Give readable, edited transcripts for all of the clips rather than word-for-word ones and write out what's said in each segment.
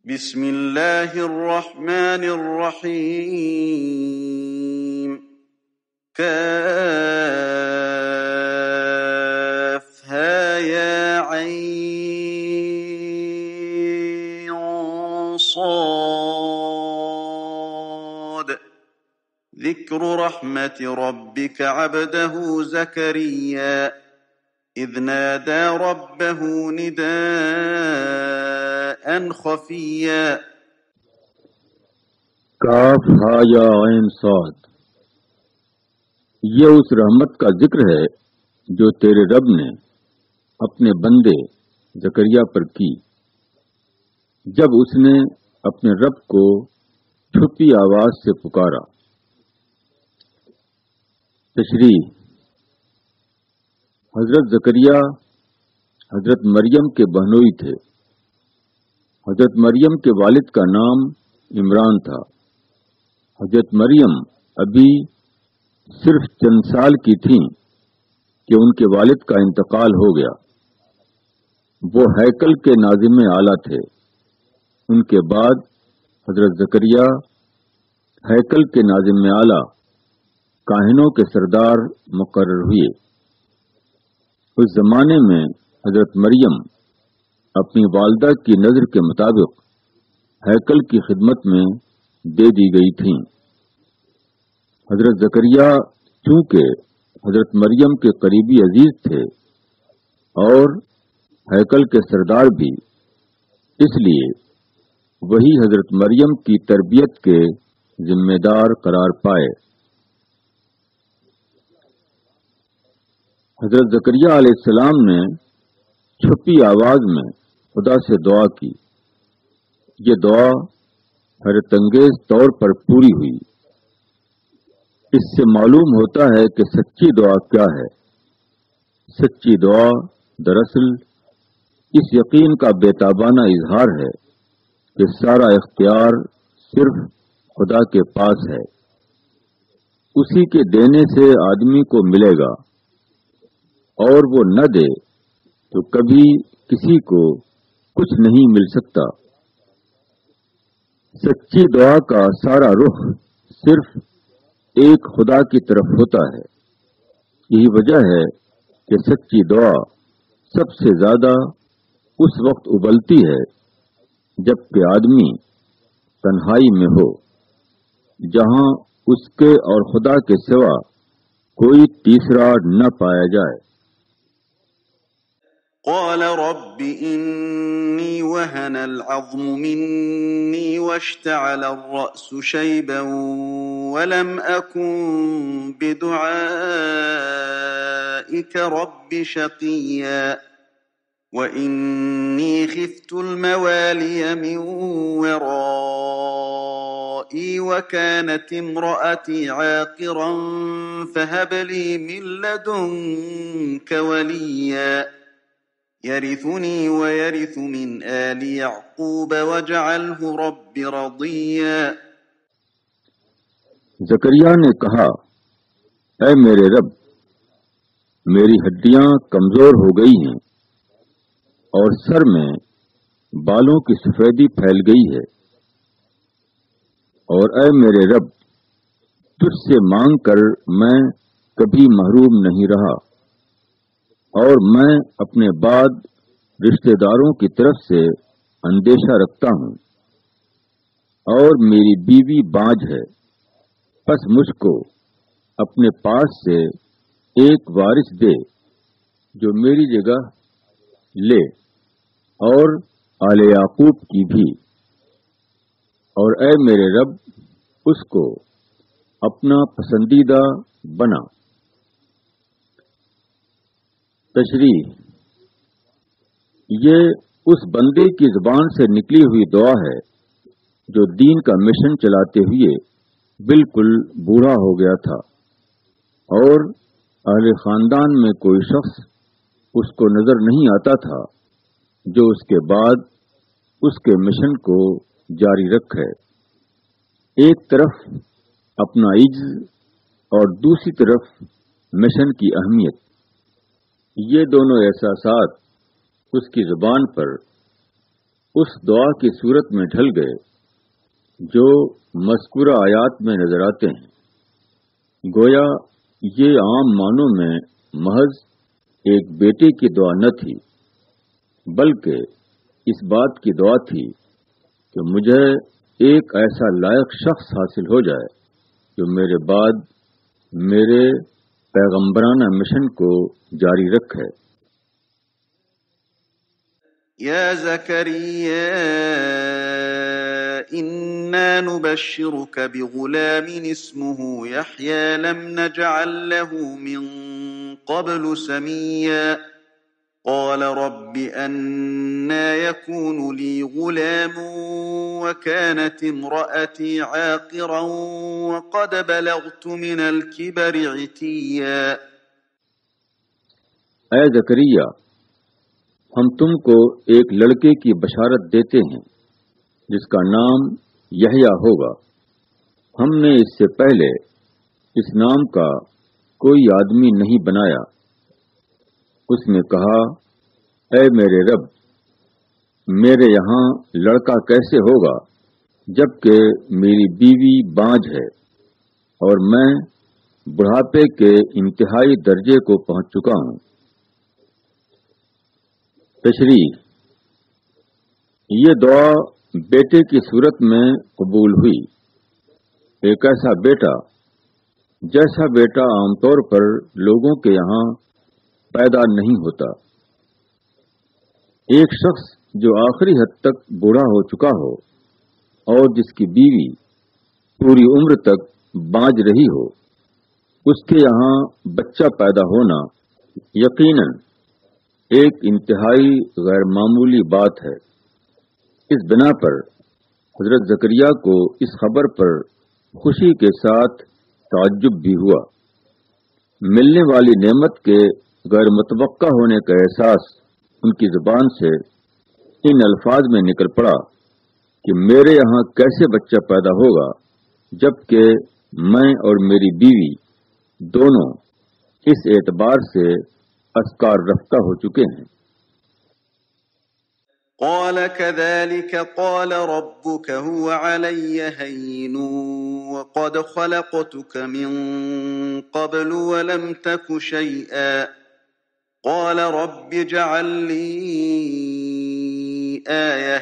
بسم الله الرحمن الرحيم كافها يا عين صاد ذكر رحمة ربك عبده زكريا إذ نادى ربه نداء خفيا کاف ہا یا عین صاد، یہ اس رحمت کا ذکر ہے جو تیرے رب نے اپنے بندے زکریا پر کی جب اس نے اپنے رب کو چھپی آواز سے پکارا۔ تشریح: حضرت زکریا حضرت مریم کے بہنوئی تھے۔ حضرت مریم کے والد کا نام عمران تھا۔ حضرت مریم ابھی صرف چند سال کی تھیں کہ ان کے والد کا انتقال ہو گیا۔ وہ ہیکل کے ناظم اعلیٰ تھے۔ ان کے بعد حضرت زکریا ہیکل کے ناظم اعلیٰ، کاہنوں کے سردار مقرر ہوئے۔ اس زمانے میں حضرت مریم اپنی والدہ کی نظر کے مطابق ہیکل کی خدمت میں دے دی گئی تھیں۔ حضرت زکریا چونکہ حضرت مریم کے قریبی عزیز تھے اور ہیکل کے سردار بھی، اس لیے وہی حضرت مریم کی تربیت کے ذمہ دار قرار پائے۔ حضرت زکریا علیہ السلام نے چھپی آواز میں خدا سے دعا کی۔ یہ دعا حیرت انگیز طور پر پوری ہوئی۔ اس سے معلوم ہوتا ہے کہ سچی دعا کیا ہے۔ سچی دعا دراصل اس یقین کا بےتابانہ اظہار ہے کہ سارا اختیار صرف خدا کے پاس ہے۔ اسی کے دینے سے آدمی کو ملے گا، اور وہ نہ دے تو کبھی کسی کو کچھ نہیں مل سکتا۔ سچی دعا کا سارا رخ صرف ایک خدا کی طرف ہوتا ہے۔ یہی وجہ ہے کہ سچی دعا سب سے زیادہ اس وقت ابلتی ہے جب کہ آدمی تنہائی میں ہو، جہاں اس کے اور خدا کے سوا کوئی تیسرا نہ پایا جائے۔ قال رب إني وهن العظم مني واشتعل الرأس شيبا ولم أكن بدعائك رب شقيا وإني خفت الموالي من ورائي وكانت امرأتي عاقرا فهب لي من لدنك وليا يرثني ويرث من آل يعقوب واجعله رب رضيا۔ زکریا نے کہا، اے میرے رب، میری ہڈیاں کمزور ہو گئی ہیں اور سر میں بالوں کی سفیدی پھیل گئی ہے، اور اے میرے رب، تجھ سے مانگ کر میں کبھی محروم نہیں رہا، اور میں اپنے بعد رشتہ داروں کی طرف سے اندیشہ رکھتا ہوں، اور میری بیوی بانجھ ہے، پس مجھ کو اپنے پاس سے ایک وارث دے جو میری جگہ لے، اور آل یعقوب کی بھی، اور اے میرے رب اس کو اپنا پسندیدہ بنا۔ تشریح: یہ اس بندے کی زبان سے نکلی ہوئی دعا ہے جو دین کا مشن چلاتے ہوئے بالکل بوڑھا ہو گیا تھا، اور اہل خاندان میں کوئی شخص اس کو نظر نہیں آتا تھا جو اس کے بعد اس کے مشن کو جاری رکھے۔ ایک طرف اپنا عجز اور دوسری طرف مشن کی اہمیت، یہ دونوں احساسات اس کی زبان پر اس دعا کی صورت میں ڈھل گئے جو مذکورہ آیات میں نظر آتے ہیں۔ گویا یہ عام معنوں میں محض ایک بیٹے کی دعا نہ تھی، بلکہ اس بات کی دعا تھی کہ مجھے ایک ایسا لائق شخص حاصل ہو جائے جو میرے بعد میرے پیغمبرانہ مشن کو جاری رکھے۔ یا زکریا إنا نبشرك بغلام اسمه يحيى لم نجعل له من قبل سميا قال رب أنى يكون لي غلام وكانت امرأتي عاقرا وقد بلغت من الكبر عتيا۔ اے زکریا، ہم تم کو ایک لڑکے کی بشارت دیتے ہیں جس کا نام یحییٰ ہوگا۔ ہم نے اس سے پہلے اس نام کا کوئی آدمی نہیں بنایا۔ اس نے کہا، اے میرے رب، میرے یہاں لڑکا کیسے ہوگا جبکہ میری بیوی بانجھ ہے اور میں بڑھاپے کے انتہائی درجے کو پہنچ چکا ہوں۔ تشریح: یہ دعا بیٹے کی صورت میں قبول ہوئی۔ ایک ایسا بیٹا جیسا بیٹا عام طور پر لوگوں کے یہاں پیدا نہیں ہوتا۔ ایک شخص جو آخری حد تک بوڑھا ہو چکا ہو اور جس کی بیوی پوری عمر تک بانجھ رہی ہو، اس کے یہاں بچہ پیدا ہونا یقیناً ایک انتہائی غیر معمولی بات ہے۔ اس بنا پر حضرت زکریا کو اس خبر پر خوشی کے ساتھ تعجب بھی ہوا۔ ملنے والی نعمت کے غیر متوقع ہونے کا احساس ان کی زبان سے ان الفاظ میں نکل پڑا کہ میرے یہاں کیسے بچہ پیدا ہوگا جبکہ میں اور میری بیوی دونوں اس اعتبار سے اسکار رفتہ ہو چکے ہیں۔ قال كذلك قال ربك هو علي هين وقد خلقتك من قبل ولم تك شيئا قال رب اجعل لي آية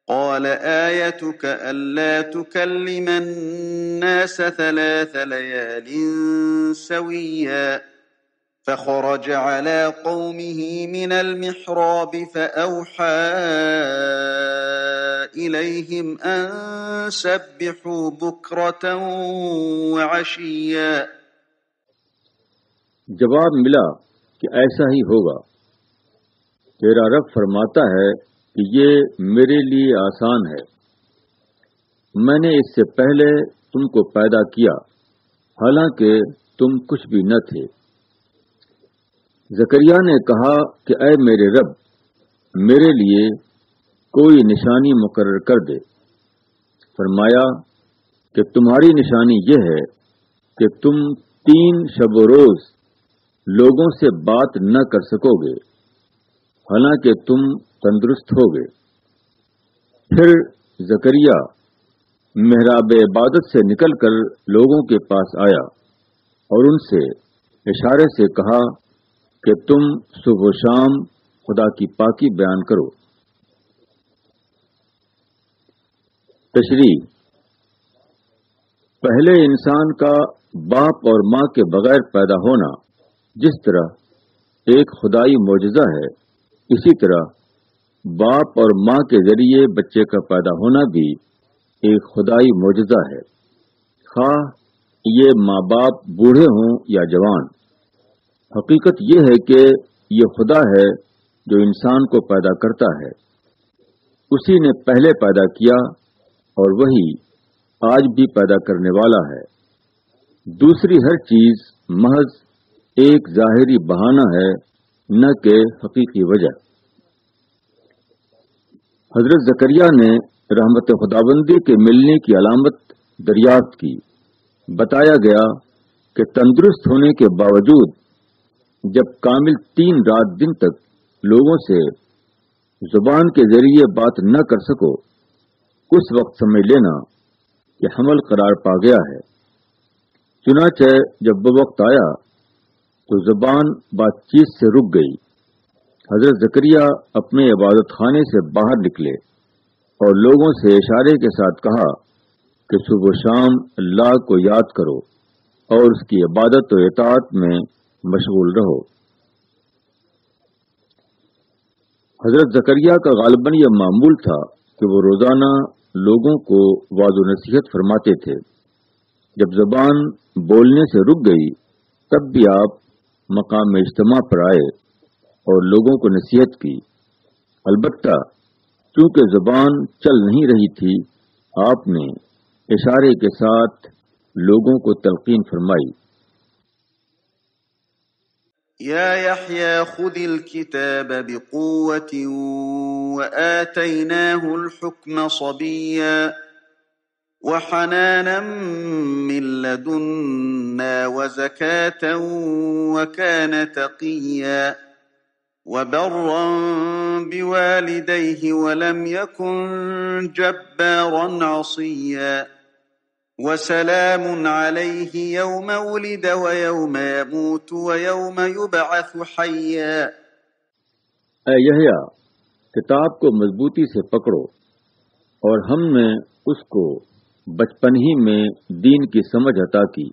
قال آيتك ألا تكلم الناس 3 ليال سويا فخرج على قومه من المحراب فأوحى إليهم أن سبحوا بكرة وعشيا۔ جواب ملا کہ ایسا ہی ہوگا۔ تیرا رب فرماتا ہے کہ یہ میرے لیے آسان ہے، میں نے اس سے پہلے تم کو پیدا کیا حالانکہ تم کچھ بھی نہ تھے۔ زکریا نے کہا کہ اے میرے رب، میرے لیے کوئی نشانی مقرر کر دے۔ فرمایا کہ تمہاری نشانی یہ ہے کہ تم 3 شب و روز لوگوں سے بات نہ کر سکو گے حالانکہ تم تندرست ہوگے۔ پھر زکریا محراب عبادت سے نکل کر لوگوں کے پاس آیا اور ان سے اشارے سے کہا کہ تم صبح و شام خدا کی پاکی بیان کرو۔ تشریح: پہلے انسان کا باپ اور ماں کے بغیر پیدا ہونا جس طرح ایک خدائی معجزہ ہے، اسی طرح باپ اور ماں کے ذریعے بچے کا پیدا ہونا بھی ایک خدائی معجزہ ہے، خواہ یہ ماں باپ بوڑھے ہوں یا جوان۔ حقیقت یہ ہے کہ یہ خدا ہے جو انسان کو پیدا کرتا ہے، اسی نے پہلے پیدا کیا اور وہی آج بھی پیدا کرنے والا ہے۔ دوسری ہر چیز محض ایک ظاہری بہانہ ہے، نہ کہ حقیقی وجہ۔ حضرت زکریا نے رحمت خداوندی کے ملنے کی علامت دریافت کی۔ بتایا گیا کہ تندرست ہونے کے باوجود جب کامل 3 رات دن تک لوگوں سے زبان کے ذریعے بات نہ کر سکو، اس وقت سمجھ لینا کہ حمل قرار پا گیا ہے۔ چنانچہ جب وہ وقت آیا تو زبان بات چیت سے رک گئی۔ حضرت زکریا اپنے عبادت خانے سے باہر نکلے اور لوگوں سے اشارے کے ساتھ کہا کہ صبح و شام اللہ کو یاد کرو اور اس کی عبادت و اطاعت میں مشغول رہو۔ حضرت زکریا کا غالباً یہ معمول تھا کہ وہ روزانہ لوگوں کو وعظ و نصیحت فرماتے تھے۔ جب زبان بولنے سے رک گئی تب بھی آپ مقام اجتماع پر آئے اور لوگوں کو نصیحت کی۔ البتہ چونکہ زبان چل نہیں رہی تھی، آپ نے اشارے کے ساتھ لوگوں کو تلقین فرمائی۔ یا یحییٰ خذ الکتاب بقوة وآتیناہ الحکم صبیا وحنانا من لدنا وزکاة وکان تقیا وبرا بوالدیہ ولم یکن جبارا عصیا وسلام علیہ یوم ولد ویوم یموت ویوم یبعث حیا۔ اے یحییٰ، کتاب کو مضبوطی سے پکڑو، اور ہم نے اس کو بچپن ہی میں دین کی سمجھ عطا کی،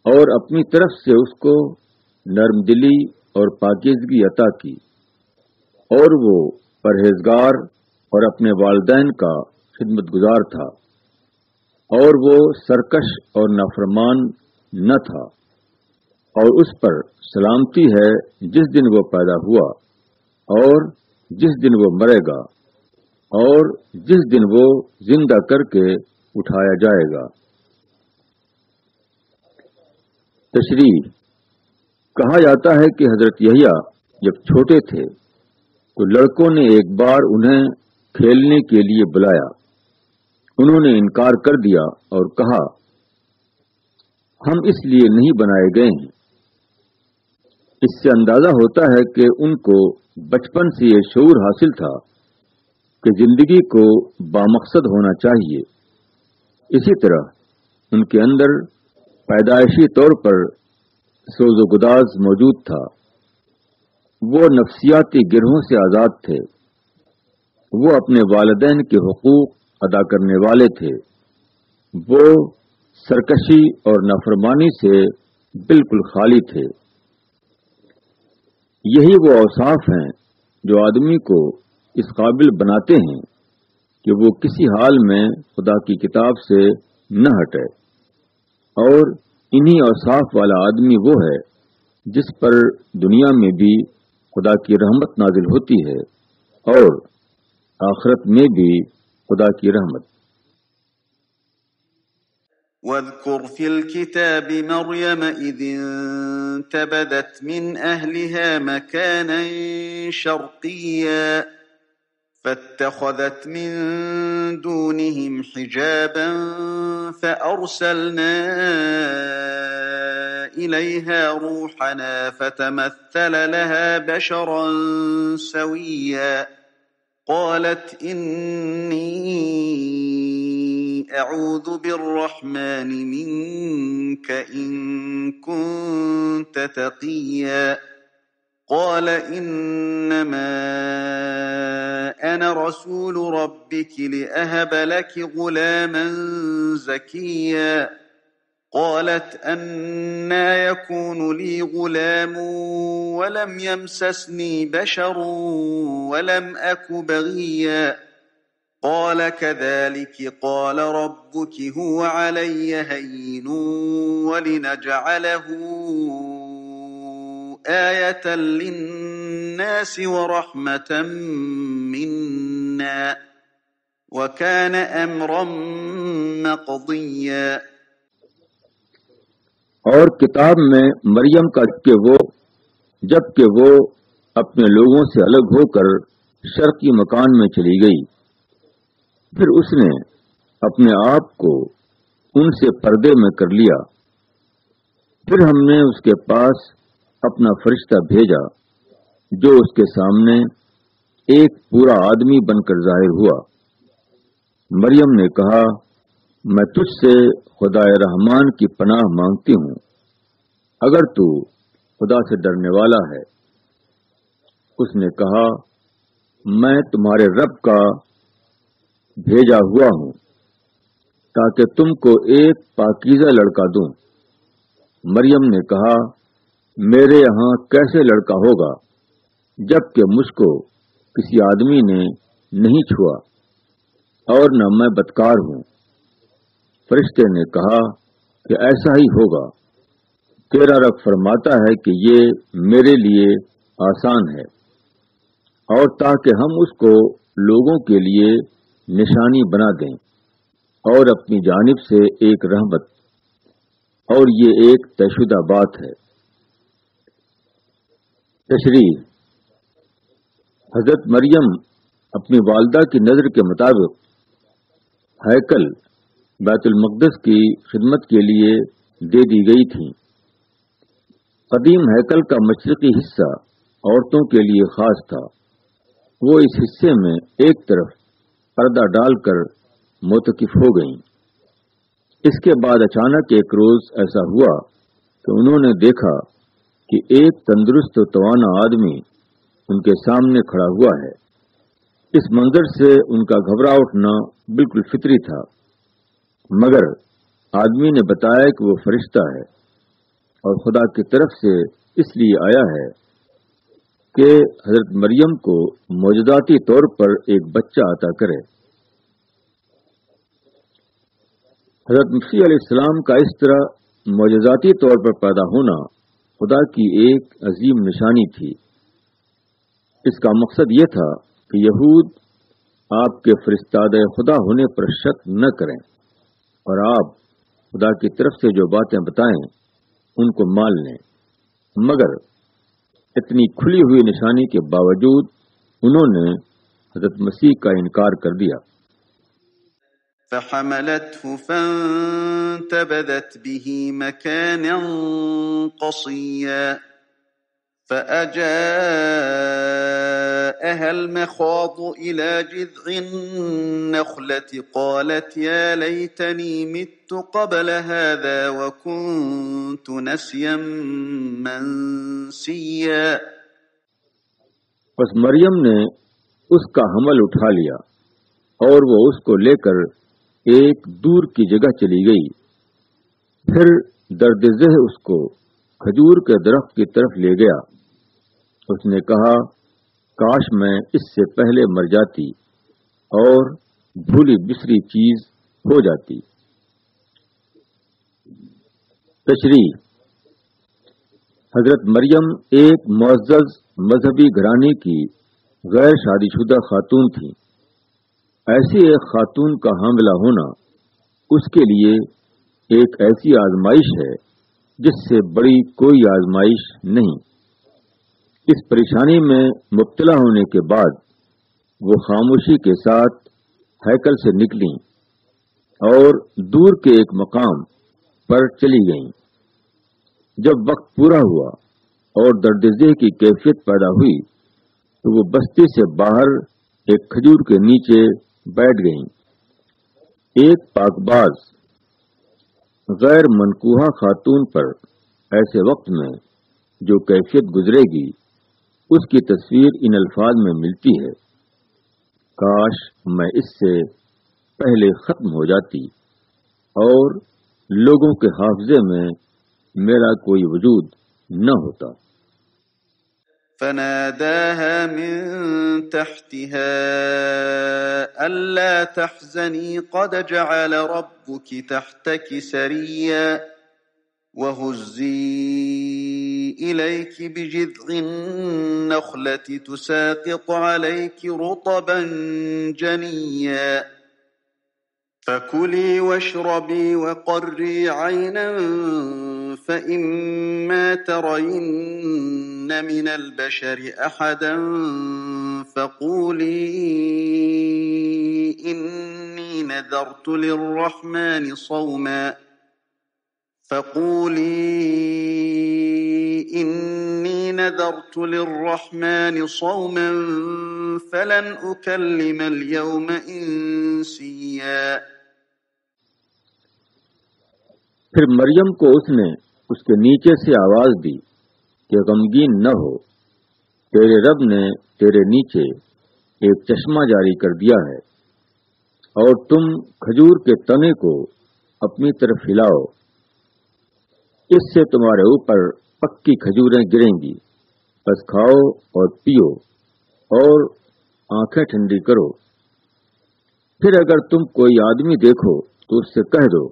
اور اپنی طرف سے اس کو نرم دلی اور پاکیزگی عطا کی، اور وہ پرہیزگار اور اپنے والدین کا خدمت گزار تھا، اور وہ سرکش اور نافرمان نہ تھا، اور اس پر سلامتی ہے جس دن وہ پیدا ہوا اور جس دن وہ مرے گا اور جس دن وہ زندہ کر کے اٹھایا جائے گا۔ تشریح: کہا جاتا ہے کہ حضرت یحییٰ جب چھوٹے تھے تو لڑکوں نے ایک بار انہیں کھیلنے کے لیے بلایا۔ انہوں نے انکار کر دیا اور کہا، ہم اس لیے نہیں بنائے گئے ہیں۔ اس سے اندازہ ہوتا ہے کہ ان کو بچپن سے یہ شعور حاصل تھا کہ زندگی کو بامقصد ہونا چاہیے۔ اسی طرح ان کے اندر پیدائشی طور پر سوز و گداز موجود تھا۔ وہ نفسیاتی گرہوں سے آزاد تھے۔ وہ اپنے والدین کے حقوق ادا کرنے والے تھے۔ وہ سرکشی اور نافرمانی سے بالکل خالی تھے۔ یہی وہ اوصاف ہیں جو آدمی کو اس قابل بناتے ہیں کہ وہ کسی حال میں خدا کی کتاب سے نہ ہٹے، اور انہی اوصاف والا آدمی وہ ہے جس پر دنیا میں بھی خدا کی رحمت نازل ہوتی ہے اور آخرت میں بھی خدا کی رحمت۔ واذكر في الكتاب مريم إذ انتبذت من أهلها مكانا شرقيا فاتخذت من دونهم حجابا فأرسلنا إليها روحنا فتمثل لها بشرا سويا قالت إني أعوذ بالرحمن منك إن كنت تقيا قال إنما أنا رسول ربك لأهب لك غلاما زكيا قالت أنى يكون لي غلام ولم يمسسني بشر ولم أك بغيا قال كذلك قال ربك هو علي هين ولنجعله آية للناس ورحمة منا وكان أمرا مقضيا۔ اور کتاب میں مریم کا جب کہ وہ اپنے لوگوں سے الگ ہو کر شرقی مکان میں چلی گئی، پھر اس نے اپنے آپ کو ان سے پردے میں کر لیا۔ پھر ہم نے اس کے پاس اپنا فرشتہ بھیجا جو اس کے سامنے ایک پورا آدمی بن کر ظاہر ہوا۔ مریم نے کہا، میں تجھ سے خدا رحمان کی پناہ مانگتی ہوں، اگر تو خدا سے ڈرنے والا ہے۔ اس نے کہا، میں تمہارے رب کا بھیجا ہوا ہوں تاکہ تم کو ایک پاکیزہ لڑکا دوں۔ مریم نے کہا، میرے یہاں کیسے لڑکا ہوگا جبکہ مجھ کو کسی آدمی نے نہیں چھوا اور نہ میں بدکار ہوں۔ فرشتے نے کہا کہ ایسا ہی ہوگا، تیرا رب فرماتا ہے کہ یہ میرے لیے آسان ہے، اور تاکہ ہم اس کو لوگوں کے لیے نشانی بنا دیں اور اپنی جانب سے ایک رحمت، اور یہ ایک طے شدہ بات ہے۔ تشریح: حضرت مریم اپنی والدہ کی نظر کے مطابق ہیکل بیت المقدس کی خدمت کے لیے دے دی گئی تھیں۔ قدیم ہیکل کا مشرقی حصہ عورتوں کے لیے خاص تھا۔ وہ اس حصے میں ایک طرف پردہ ڈال کر معتکف ہو گئیں۔ اس کے بعد اچانک ایک روز ایسا ہوا کہ انہوں نے دیکھا کہ ایک تندرست و توانا آدمی ان کے سامنے کھڑا ہوا ہے۔ اس منظر سے ان کا گھبرا اٹھنا بالکل فطری تھا، مگر آدمی نے بتایا کہ وہ فرشتہ ہے اور خدا کی طرف سے اس لیے آیا ہے کہ حضرت مریم کو معجزاتی طور پر ایک بچہ عطا کرے۔ حضرت مسیح علیہ السلام کا اس طرح معجزاتی طور پر پیدا ہونا خدا کی ایک عظیم نشانی تھی۔ اس کا مقصد یہ تھا کہ یہود آپ کے فرستادہ خدا ہونے پر شک نہ کریں اور آپ خدا کی طرف سے جو باتیں بتائیں ان کو مان لیں، مگر اتنی کھلی ہوئی نشانی کے باوجود انہوں نے حضرت مسیح کا انکار کر دیا۔ فحملته فانتبذت به مكانا قصيا فأجاءها المخاض إلى جذع النخلة قالت يا ليتني مت قبل هذا وكنت نسيا منسيا۔ پس مریم نے اس کا حمل اٹھا لیا اور وہ اس کو لے کر ایک دور کی جگہ چلی گئی۔ پھر درد ذہ اس کو کھجور کے درخت کی طرف لے گیا۔ اس نے کہا، کاش میں اس سے پہلے مر جاتی اور بھولی بسری چیز ہو جاتی۔ تشریح: حضرت مریم ایک معزز مذہبی گھرانے کی غیر شادی شدہ خاتون تھیں۔ ایسی ایک خاتون کا حاملہ ہونا اس کے لیے ایک ایسی آزمائش ہے جس سے بڑی کوئی آزمائش نہیں۔ اس پریشانی میں مبتلا ہونے کے بعد وہ خاموشی کے ساتھ ہیکل سے نکلیں اور دور کے ایک مقام پر چلی گئیں۔ جب وقت پورا ہوا اور درد ذہ کی کیفیت پیدا ہوئی تو وہ بستی سے باہر ایک کھجور کے نیچے بیٹھ گئیں۔ ایک پاک باز غیر منکوحہ خاتون پر ایسے وقت میں جو کیفیت گزرے گی اس کی تصویر ان الفاظ میں ملتی ہے، کاش میں اس سے پہلے ختم ہو جاتی اور لوگوں کے حافظے میں میرا کوئی وجود نہ ہوتا۔ فناداها من تحتها ألا تحزني قد جعل ربك تحتك سريا وهزي إليك بجذع النخلة تساقط عليك رطبا جنيا فكلي واشربي وقري عينا فإما ترين من البشر أحدا فقولي إني نذرت للرحمن صوما فلن أكلم اليوم إنسيا. پھر مریم کو اس نے اس کے نیچے سے آواز دی کہ غمگین نہ ہو، تیرے رب نے تیرے نیچے ایک چشمہ جاری کر دیا ہے، اور تم کھجور کے تنے کو اپنی طرف ہلاؤ، اس سے تمہارے اوپر پکی کھجوریں گریں گی، بس کھاؤ اور پیو اور آنکھیں ٹھنڈی کرو۔ پھر اگر تم کوئی آدمی دیکھو تو اس سے کہہ دو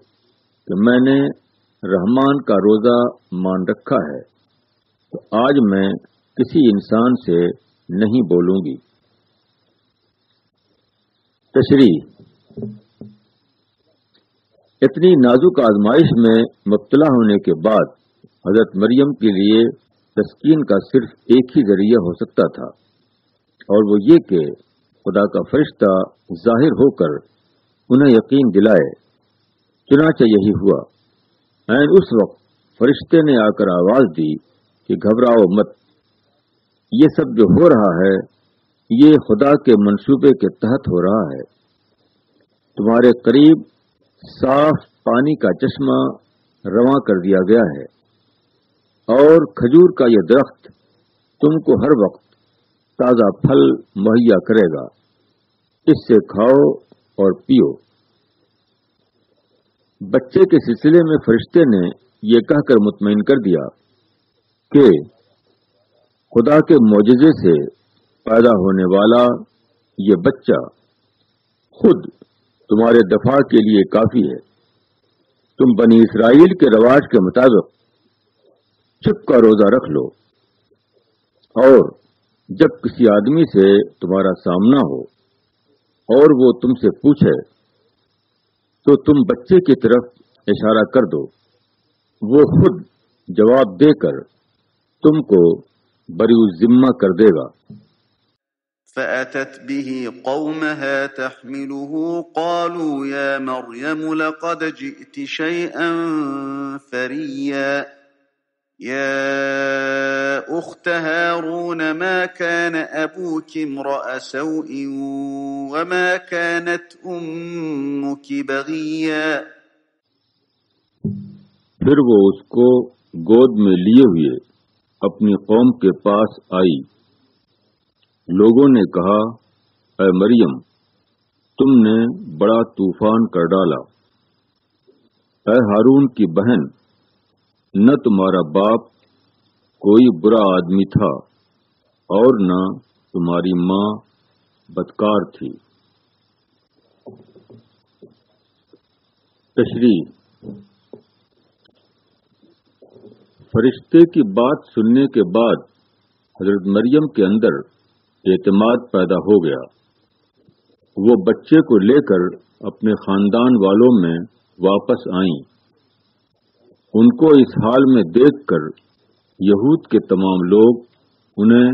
کہ میں نے رحمان کا روزہ مان رکھا ہے، تو آج میں کسی انسان سے نہیں بولوں گی۔ تشریح: اتنی نازک آزمائش میں مبتلا ہونے کے بعد حضرت مریم کے لیے تسکین کا صرف ایک ہی ذریعہ ہو سکتا تھا، اور وہ یہ کہ خدا کا فرشتہ ظاہر ہو کر انہیں یقین دلائے۔ چنانچہ یہی ہوا۔ عین اس وقت فرشتے نے آ کر آواز دی کہ گھبراؤ مت، یہ سب جو ہو رہا ہے یہ خدا کے منصوبے کے تحت ہو رہا ہے۔ تمہارے قریب صاف پانی کا چشمہ رواں کر دیا گیا ہے، اور کھجور کا یہ درخت تم کو ہر وقت تازہ پھل مہیا کرے گا، اس سے کھاؤ اور پیو۔ بچے کے سلسلے میں فرشتے نے یہ کہہ کر مطمئن کر دیا کہ خدا کے معجزے سے پیدا ہونے والا یہ بچہ خود تمہارے دفاع کے لیے کافی ہے۔ تم بنی اسرائیل کے رواج کے مطابق چھپ کا روزہ رکھ لو، اور جب کسی آدمی سے تمہارا سامنا ہو اور وہ تم سے پوچھے تو تم بچے کی طرف اشارہ کر دو، وہ خود جواب دے کر تم کو بری الذمہ کر دے گا۔ فأتت به قومها تحمله قالوا يا مريم لقد جئت شيئا فريا يا أخت هارون ما كان أبوك امرأ سوء وما كانت أمك بغيا۔ پھر وہ اس کو گود میں لیے ہوئے اپنی قوم کے پاس آئی۔ لوگوں نے کہا، اے مریم، تم نے بڑا طوفان کر ڈالا۔ اے ہارون کی بہن، نہ تمہارا باپ کوئی برا آدمی تھا اور نہ تمہاری ماں بدکار تھی۔ تشریح: فرشتے کی بات سننے کے بعد حضرت مریم کے اندر اعتماد پیدا ہو گیا۔ وہ بچے کو لے کر اپنے خاندان والوں میں واپس آئیں۔ ان کو اس حال میں دیکھ کر یہود کے تمام لوگ انہیں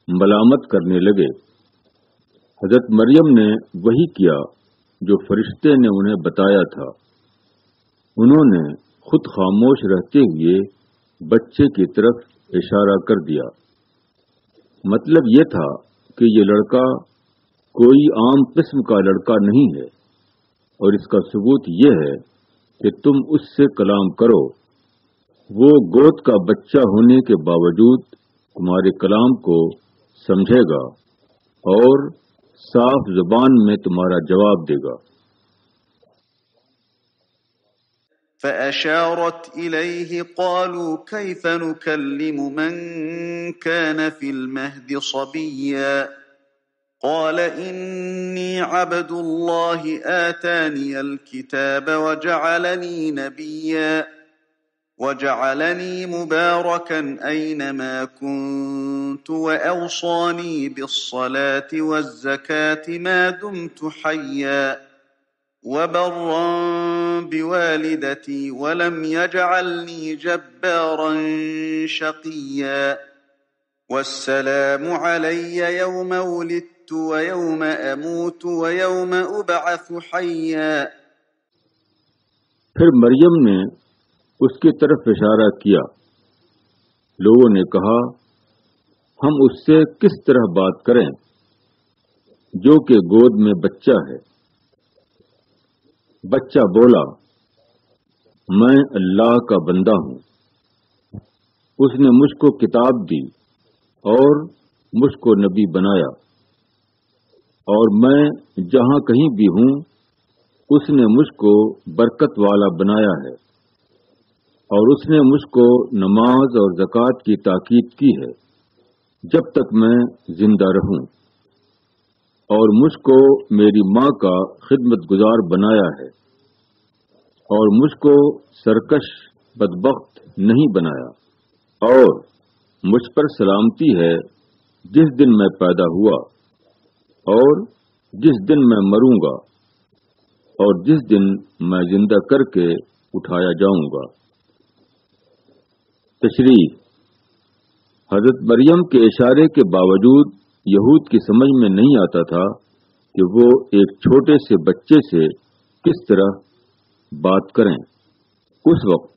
ملامت کرنے لگے۔ حضرت مریم نے وہی کیا جو فرشتے نے انہیں بتایا تھا۔ انہوں نے خود خاموش رہتے ہوئے بچے کی طرف اشارہ کر دیا۔ مطلب یہ تھا کہ یہ لڑکا کوئی عام قسم کا لڑکا نہیں ہے، اور اس کا ثبوت یہ ہے کہ تم اس سے کلام کرو، وہ گود کا بچہ ہونے کے باوجود تمہارے کلام کو سمجھے گا اور صاف زبان میں تمہارا جواب دے گا۔ فأشارت إليه قالوا كيف نكلم من كان في المهد صبيا قال إني عبد الله آتاني الكتاب وجعلني نبيا وجعلني مباركا أينما كنت وأوصاني بالصلاة والزكاة ما دمت حيا وبرا بوالدتي ولم يجعلني جبارا شقيا والسلام علي يوم ولدت ويوم أموت ويوم أبعث حيا۔ پھر مریم نے اس کی طرف اشارہ کیا۔ لوگوں نے کہا، ہم اس سے کس طرح بات کریں؟ جو کہ گود میں بچہ ہے۔ بچہ بولا، میں اللہ کا بندہ ہوں، اس نے مجھ کو کتاب دی اور مجھ کو نبی بنایا، اور میں جہاں کہیں بھی ہوں اس نے مجھ کو برکت والا بنایا ہے، اور اس نے مجھ کو نماز اور زکوٰۃ کی تاکید کی ہے جب تک میں زندہ رہوں، اور مجھ کو میری ماں کا خدمت گزار بنایا ہے، اور مجھ کو سرکش بدبخت نہیں بنایا، اور مجھ پر سلامتی ہے جس دن میں پیدا ہوا اور جس دن میں مروں گا اور جس دن میں زندہ کر کے اٹھایا جاؤں گا۔ تشریح: حضرت مریم کے اشارے کے باوجود یہود کی سمجھ میں نہیں آتا تھا کہ وہ ایک چھوٹے سے بچے سے کس طرح بات کریں۔ اس وقت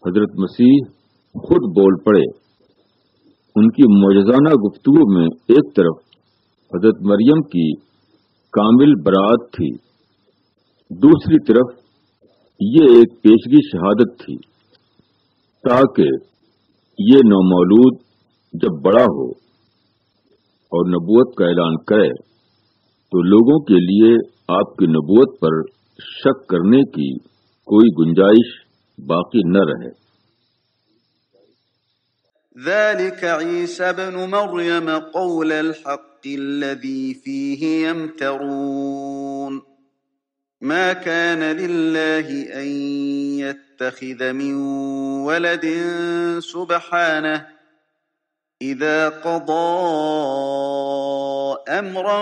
حضرت مسیح خود بول پڑے۔ ان کی معجزانہ گفتگو میں ایک طرف حضرت مریم کی کامل برات تھی، دوسری طرف یہ ایک پیشگی شہادت تھی تاکہ یہ نومولود جب بڑا ہو اور نبوت کا اعلان کرے تو لوگوں کے لیے آپ کی نبوت پر شک کرنے کی کوئی گنجائش باقی نہ رہے۔ ذلك عيسى ابن مريم قول الحق الذي فيه يمترون ما كان لله أن يتخذ من ولد سبحانه إذا قضى أمرا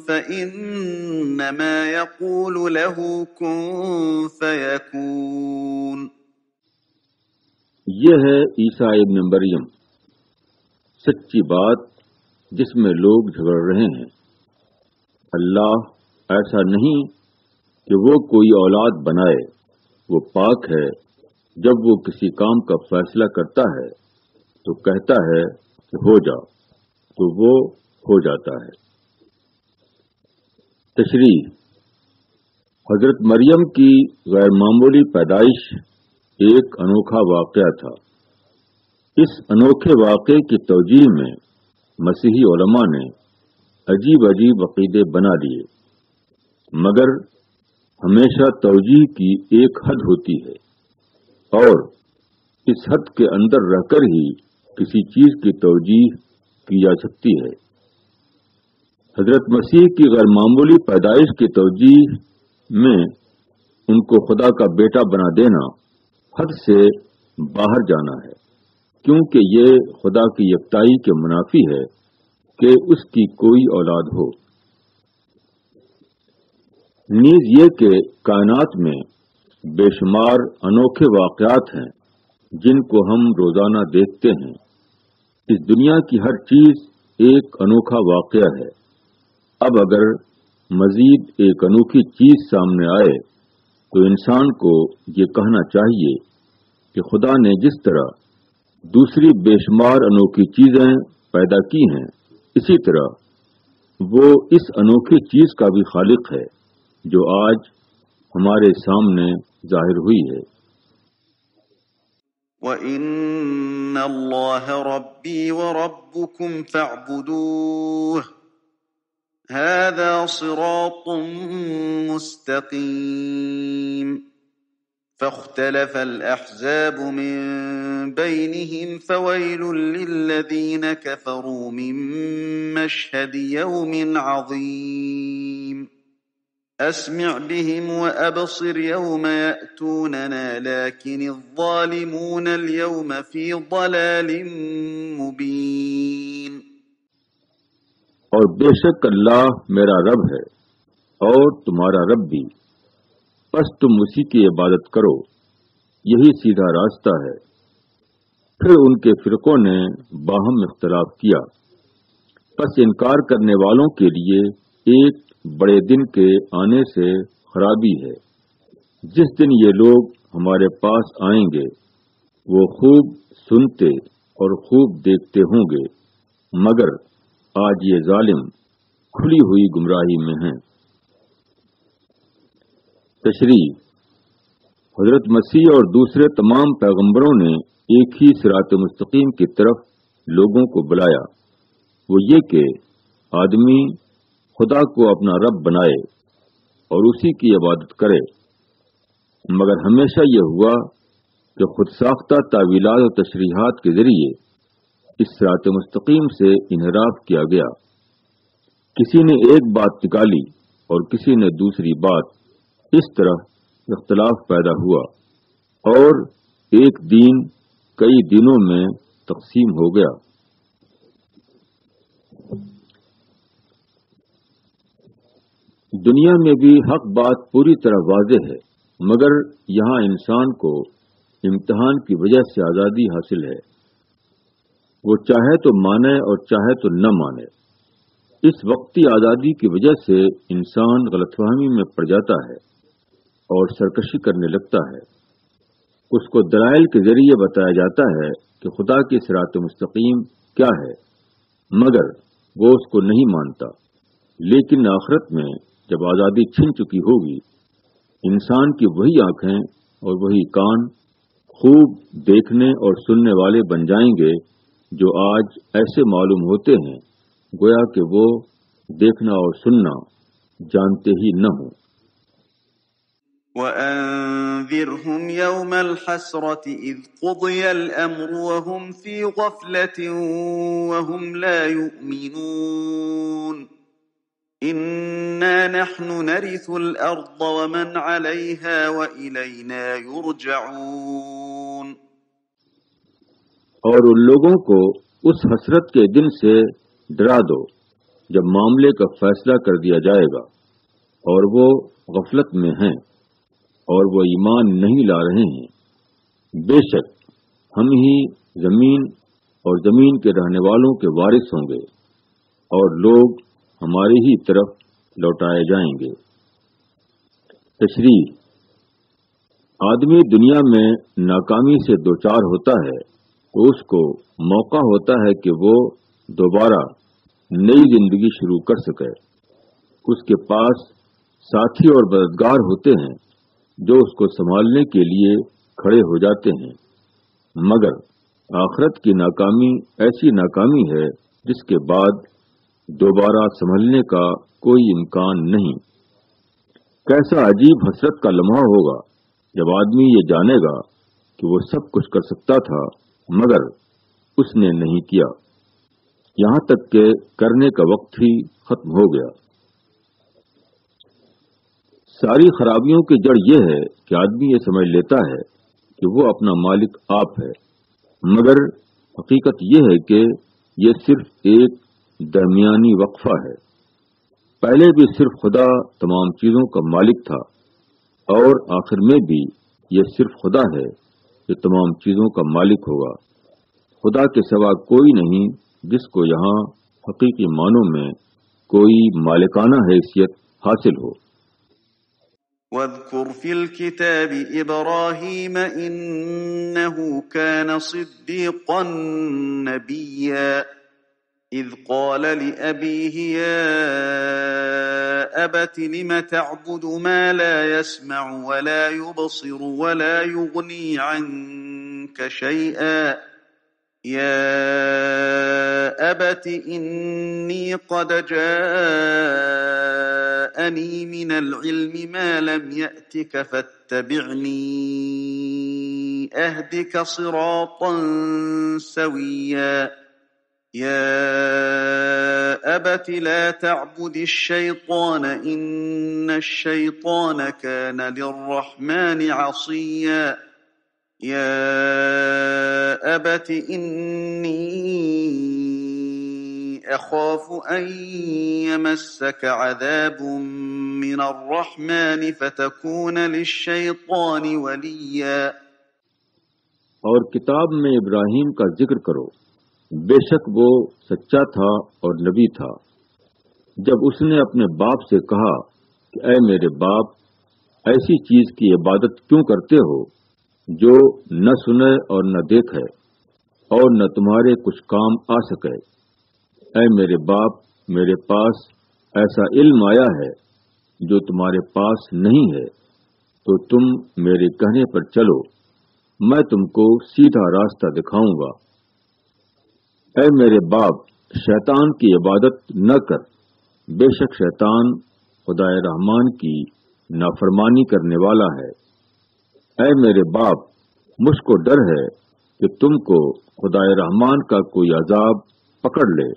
فإنما يقول له كن فيكون۔ یہ ہے عیسیٰ ابن مریم، سچی بات جس میں لوگ جھگڑ رہے ہیں۔ اللہ ایسا نہیں کہ وہ کوئی اولاد بنائے، وہ پاک ہے۔ جب وہ کسی کام کا فیصلہ کرتا ہے تو کہتا ہے کہ ہو جا، تو وہ ہو جاتا ہے۔ تشریح: حضرت مریم کی غیر معمولی پیدائش ایک انوکھا واقعہ تھا۔ اس انوکھے واقعے کی توجیہ میں مسیحی علماء نے عجیب عجیب عقیدے بنا لیے، مگر ہمیشہ توجیہ کی ایک حد ہوتی ہے، اور اس حد کے اندر رہ کر ہی کسی چیز کی توجیہ کی جا سکتی ہے۔ حضرت مسیح کی غیر معمولی پیدائش کی توجیہ میں ان کو خدا کا بیٹا بنا دینا حد سے باہر جانا ہے، کیونکہ یہ خدا کی یکتائی کے منافی ہے کہ اس کی کوئی اولاد ہو۔ نیز یہ کہ کائنات میں بے شمار انوکھے واقعات ہیں جن کو ہم روزانہ دیکھتے ہیں۔ اس دنیا کی ہر چیز ایک انوکھا واقعہ ہے۔ اب اگر مزید ایک انوکھی چیز سامنے آئے تو انسان کو یہ کہنا چاہیے کہ خدا نے جس طرح دوسری بے شمار انوکھی چیزیں پیدا کی ہیں، اسی طرح وہ اس انوکھی چیز کا بھی خالق ہے جو آج ہمارے سامنے ظاہر ہوئی ہے۔ وَإِنَّ اللَّهَ رَبِّي وَرَبُّكُمْ فَاعْبُدُوهُ هَذَا صِرَاطٌ مُسْتَقِيمٌ۔ فاختلف الأحزاب من بينهم فويل للذين كفروا من مشهد يوم عظيم أسمع بهم وأبصر يوم يأتوننا لكن الظالمون اليوم في ضلال مبين۔ اور بے شک اللہ میرا رب ہے اور تمہارا رب بھی، بس تم اسی کی عبادت کرو، یہی سیدھا راستہ ہے۔ پھر ان کے فرقوں نے باہم اختلاف کیا، پس انکار کرنے والوں کے لیے ایک بڑے دن کے آنے سے خرابی ہے۔ جس دن یہ لوگ ہمارے پاس آئیں گے وہ خوب سنتے اور خوب دیکھتے ہوں گے، مگر آج یہ ظالم کھلی ہوئی گمراہی میں ہیں۔ تشریح: حضرت مسیح اور دوسرے تمام پیغمبروں نے ایک ہی صراط مستقیم کی طرف لوگوں کو بلایا، وہ یہ کہ آدمی خدا کو اپنا رب بنائے اور اسی کی عبادت کرے، مگر ہمیشہ یہ ہوا کہ خود ساختہ تعویلات و تشریحات کے ذریعے اس صراط مستقیم سے انحراف کیا گیا۔ کسی نے ایک بات نکالی اور کسی نے دوسری بات، اس طرح اختلاف پیدا ہوا اور ایک دین کئی دنوں میں تقسیم ہو گیا۔ دنیا میں بھی حق بات پوری طرح واضح ہے، مگر یہاں انسان کو امتحان کی وجہ سے آزادی حاصل ہے، وہ چاہے تو مانے اور چاہے تو نہ مانے۔ اس وقتی آزادی کی وجہ سے انسان غلط فہمی میں پڑ جاتا ہے اور سرکشی کرنے لگتا ہے۔ اس کو دلائل کے ذریعے بتایا جاتا ہے کہ خدا کی صراط مستقیم کیا ہے، مگر وہ اس کو نہیں مانتا۔ لیکن آخرت میں جب آزادی چھن چکی ہوگی، انسان کی وہی آنکھیں اور وہی کان خوب دیکھنے اور سننے والے بن جائیں گے جو آج ایسے معلوم ہوتے ہیں گویا کہ وہ دیکھنا اور سننا جانتے ہی نہ ہوں۔ وَأَنذِرْهُمْ يَوْمَ الْحَسْرَةِ إِذْ قُضِيَ الْأَمْرُ وَهُمْ فِي غَفْلَةٍ وَهُمْ لَا يُؤْمِنُونَ إِنَّا نَحْنُ نَرِثُ الْأَرْضَ وَمَنْ عَلَيْهَا وَإِلَيْنَا يُرْجَعُونَ۔ اور ان لوگوں کو اس حسرت کے دن سے ڈرا دو جب معاملے کا فیصلہ کر دیا جائے گا اور وہ غفلت میں ہیں اور وہ ایمان نہیں لا رہے ہیں۔ بے شک ہم ہی زمین اور زمین کے رہنے والوں کے وارث ہوں گے اور لوگ ہماری ہی طرف لوٹائے جائیں گے۔ تشریح: آدمی دنیا میں ناکامی سے دوچار ہوتا ہے تو اس کو موقع ہوتا ہے کہ وہ دوبارہ نئی زندگی شروع کر سکے۔ اس کے پاس ساتھی اور مددگار ہوتے ہیں جو اس کو سنبھالنے کے لیے کھڑے ہو جاتے ہیں، مگر آخرت کی ناکامی ایسی ناکامی ہے جس کے بعد دوبارہ سنبھلنے کا کوئی امکان نہیں۔ کیسا عجیب حسرت کا لمحہ ہوگا جب آدمی یہ جانے گا کہ وہ سب کچھ کر سکتا تھا مگر اس نے نہیں کیا، یہاں تک کہ کرنے کا وقت ہی ختم ہو گیا۔ ساری خرابیوں کی جڑ یہ ہے کہ آدمی یہ سمجھ لیتا ہے کہ وہ اپنا مالک آپ ہے، مگر حقیقت یہ ہے کہ یہ صرف ایک درمیانی وقفہ ہے۔ پہلے بھی صرف خدا تمام چیزوں کا مالک تھا اور آخر میں بھی یہ صرف خدا ہے جو تمام چیزوں کا مالک ہوگا۔ خدا کے سوا کوئی نہیں جس کو یہاں حقیقی معنوں میں کوئی مالکانہ حیثیت حاصل ہو۔ وَاذْكُرْ فِي الْكِتَابِ إِبْرَاهِيمَ إِنَّهُ كَانَ صِدِّيقًا نَبِيًّا إِذْ قَالَ لِأَبِيهِ يَا أَبَتِ لِمَ تَعْبُدُ مَا لَا يَسْمَعُ وَلَا يُبْصِرُ وَلَا يُغْنِي عَنكَ شَيْئًا يَا أَبَتِ إِنِّي قَدْ جَاءَنِي مِنَ الْعِلْمِ مَا لَمْ يَأْتِكَ فَاتَّبِعْنِي أَهْدِكَ صِرَاطًا سَوِيًّا يَا أَبَتِ لَا تَعْبُدِ الشَّيْطَانَ إِنَّ الشَّيْطَانَ كَانَ لِلرَّحْمَنِ عَصِيًّا يَا أَبَتِ إِنِّي أَخَافُ أَن يَمَسَّكَ عَذَابٌ مِّنَ الرَّحْمَنِ فَتَكُونَ لِلشَّيْطَانِ وَلِيًّا۔ اور کتاب میں ابراہیم کا ذکر کرو، بے شک وہ سچا تھا اور نبی تھا۔ جب اس نے اپنے باپ سے کہا کہ اے میرے باپ، ایسی چیز کی عبادت کیوں کرتے ہو جو نہ سنے اور نہ دیکھے اور نہ تمہارے کچھ کام آ سکے۔ اے میرے باپ، میرے پاس ایسا علم آیا ہے جو تمہارے پاس نہیں ہے، تو تم میرے کہنے پر چلو، میں تم کو سیدھا راستہ دکھاؤں گا۔ اے میرے باپ، شیطان کی عبادت نہ کر، بے شک شیطان خدائے رحمان کی نافرمانی کرنے والا ہے۔ اے میرے باپ، مجھ کو ڈر ہے کہ تم کو خدائے رحمان کا کوئی عذاب پکڑ لے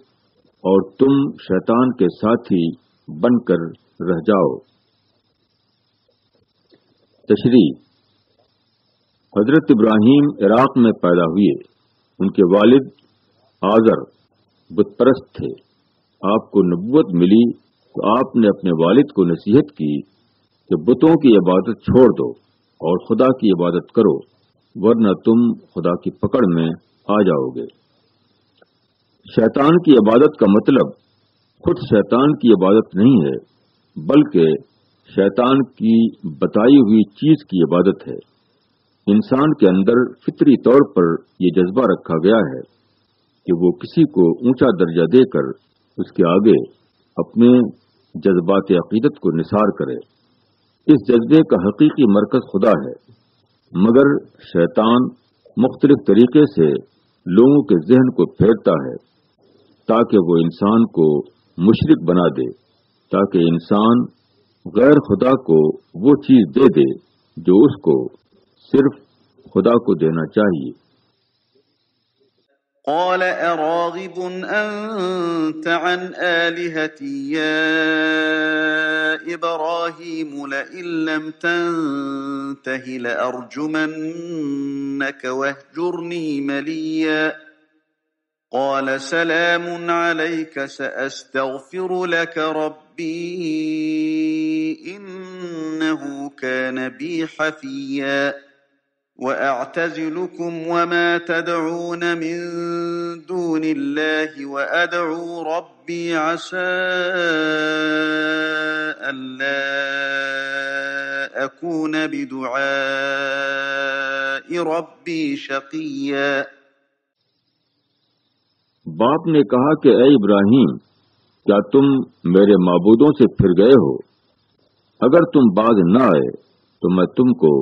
اور تم شیطان کے ساتھی بن کر رہ جاؤ۔ تشریح: حضرت ابراہیم عراق میں پیدا ہوئے۔ ان کے والد آزر بت پرست تھے۔ آپ کو نبوت ملی تو آپ نے اپنے والد کو نصیحت کی کہ بتوں کی عبادت چھوڑ دو اور خدا کی عبادت کرو، ورنہ تم خدا کی پکڑ میں آ جاؤ گے۔ شیطان کی عبادت کا مطلب خود شیطان کی عبادت نہیں ہے، بلکہ شیطان کی بتائی ہوئی چیز کی عبادت ہے۔ انسان کے اندر فطری طور پر یہ جذبہ رکھا گیا ہے کہ وہ کسی کو اونچا درجہ دے کر اس کے آگے اپنے جذبات عقیدت کو نثار کرے۔ اس جذبے کا حقیقی مرکز خدا ہے، مگر شیطان مختلف طریقے سے لوگوں کے ذہن کو پھیرتا ہے تاکہ وہ انسان کو مشرک بنا دے، تاکہ انسان غیر خدا کو وہ چیز دے دے جو اس کو صرف خدا کو دینا چاہیے۔ قال أراغب أنت عن آلهتي يا إبراهيم لئن لم تنته لأرجمنك واهجرني مليا قال سلام عليك سأستغفر لك ربي إنه كان بي حفيا وأعتزلكم وما تدعون من دون الله وأدعو ربي عسى ألا أكون بدعاء ربي شقيا۔ باپ نے کہا کہ اے ابراہیم، کیا تم میرے معبودوں سے پھر گئے ہو؟ اگر تم باز نہ آئے تو میں تم کو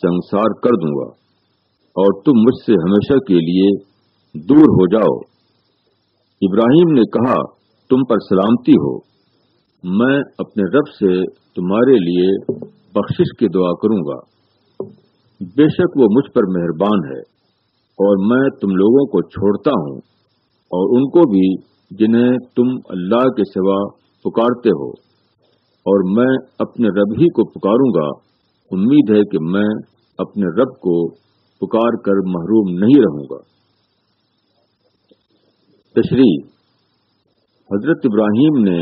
سنسار کر دوں گا اور تم مجھ سے ہمیشہ کے لیے دور ہو جاؤ۔ ابراہیم نے کہا، تم پر سلامتی ہو، میں اپنے رب سے تمہارے لیے بخشش کی دعا کروں گا، بے شک وہ مجھ پر مہربان ہے، اور میں تم لوگوں کو چھوڑتا ہوں اور ان کو بھی جنہیں تم اللہ کے سوا پکارتے ہو، اور میں اپنے رب ہی کو پکاروں گا۔ امید ہے کہ میں اپنے رب کو پکار کر محروم نہیں رہوں گا۔ تشریح: حضرت ابراہیم نے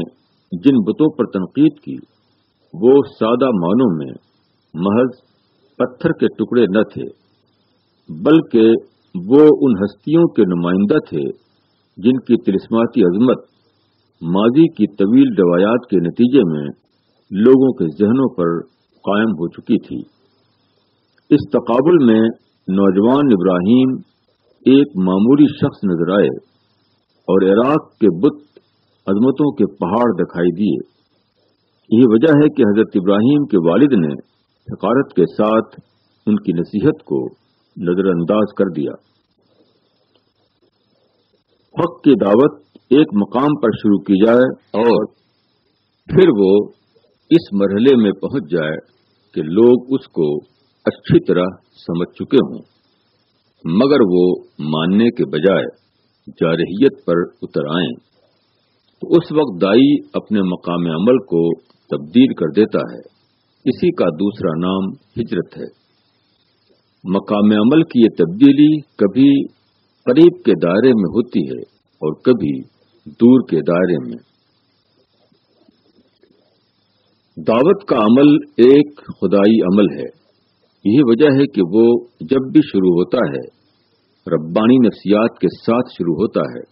جن بتوں پر تنقید کی وہ سادہ معنوں میں محض پتھر کے ٹکڑے نہ تھے، بلکہ وہ ان ہستیوں کے نمائندہ تھے جن کی طلسماتی عظمت ماضی کی طویل روایات کے نتیجے میں لوگوں کے ذہنوں پر قائم ہو چکی تھی۔ اس تقابل میں نوجوان ابراہیم ایک معمولی شخص نظر آئے اور عراق کے بت عظمتوں کے پہاڑ دکھائی دیے۔ یہی وجہ ہے کہ حضرت ابراہیم کے والد نے حقارت کے ساتھ ان کی نصیحت کو نظر انداز کر دیا۔ حق کی دعوت ایک مقام پر شروع کی جائے اور پھر وہ اس مرحلے میں پہنچ جائے کہ لوگ اس کو اچھی طرح سمجھ چکے ہوں، مگر وہ ماننے کے بجائے جارحیت پر اتر آئیں، تو اس وقت دائی اپنے مقام عمل کو تبدیل کر دیتا ہے۔ اسی کا دوسرا نام ہجرت ہے۔ مقام عمل کی یہ تبدیلی کبھی قریب کے دائرے میں ہوتی ہے اور کبھی دور کے دائرے میں۔ دعوت کا عمل ایک خدائی عمل ہے، یہی وجہ ہے کہ وہ جب بھی شروع ہوتا ہے ربانی نفسیات کے ساتھ شروع ہوتا ہے۔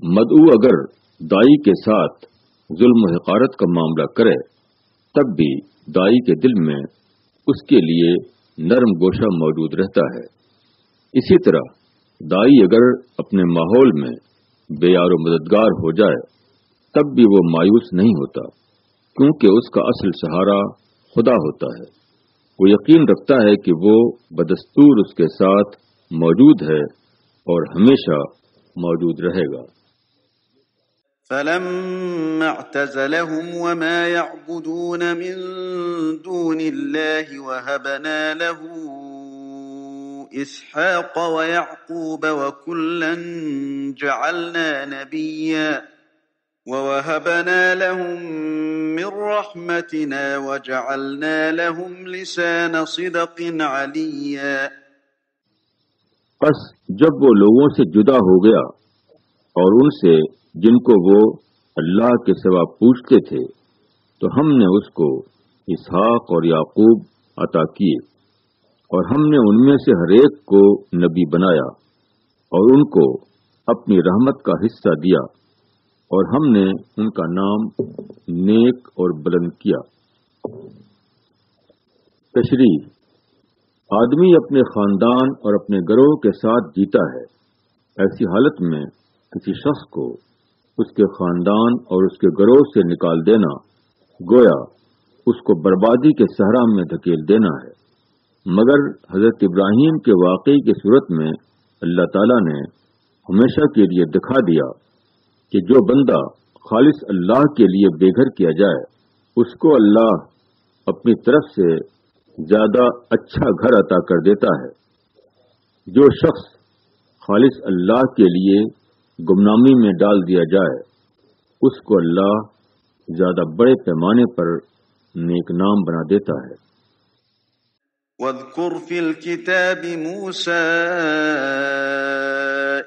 مدعو اگر دائی کے ساتھ ظلم و حقارت کا معاملہ کرے تب بھی دائی کے دل میں اس کے لیے نرم گوشہ موجود رہتا ہے۔ اسی طرح دائی اگر اپنے ماحول میں بے یار و مددگار ہو جائے تب بھی وہ مایوس نہیں ہوتا، کیونکہ اس کا اصل سہارا خدا ہوتا ہے۔ وہ یقین رکھتا ہے کہ وہ بدستور اس کے ساتھ موجود ہے اور ہمیشہ موجود رہے گا۔ فَلَمَّا اعْتَزَلَهُمْ وَمَا يَعْبُدُونَ مِن دُونِ اللَّهِ وَهَبْنَا لَهُ إِسْحَاقَ وَيَعْقُوبَ وَكُلًّا جَعَلْنَا نَبِيًّا وَوَهَبْنَا لَهُم مِّن رَّحْمَتِنَا وَجَعَلْنَا لَهُمْ لِسَانَ صِدْقٍ عَلِيًّا۔ پس جب وہ لوگوں سے جدا ہو گیا اور ان سے جن کو وہ اللہ کے سوا پوچھتے تھے، تو ہم نے اس کو اسحاق اور یعقوب عطا کیے، اور ہم نے ان میں سے ہر ایک کو نبی بنایا اور ان کو اپنی رحمت کا حصہ دیا، اور ہم نے ان کا نام نیک اور بلند کیا۔ تشریح: آدمی اپنے خاندان اور اپنے گروہ کے ساتھ جیتا ہے۔ ایسی حالت میں کسی شخص کو اس کے خاندان اور اس کے گروہ سے نکال دینا گویا اس کو بربادی کے صحرا میں دھکیل دینا ہے۔ مگر حضرت ابراہیم کے واقعے کی صورت میں اللہ تعالیٰ نے ہمیشہ کے لیے دکھا دیا کہ جو بندہ خالص اللہ کے لیے بے گھر کیا جائے، اس کو اللہ اپنی طرف سے زیادہ اچھا گھر عطا کر دیتا ہے۔ جو شخص خالص اللہ کے لیے گمنامی میں ڈال دیا جائے، اس کو اللہ زیادہ بڑے پیمانے پر نیک نام بنا دیتا ہے۔ وَاذْكُرْ فِي الْكِتَابِ مُوسَىٰ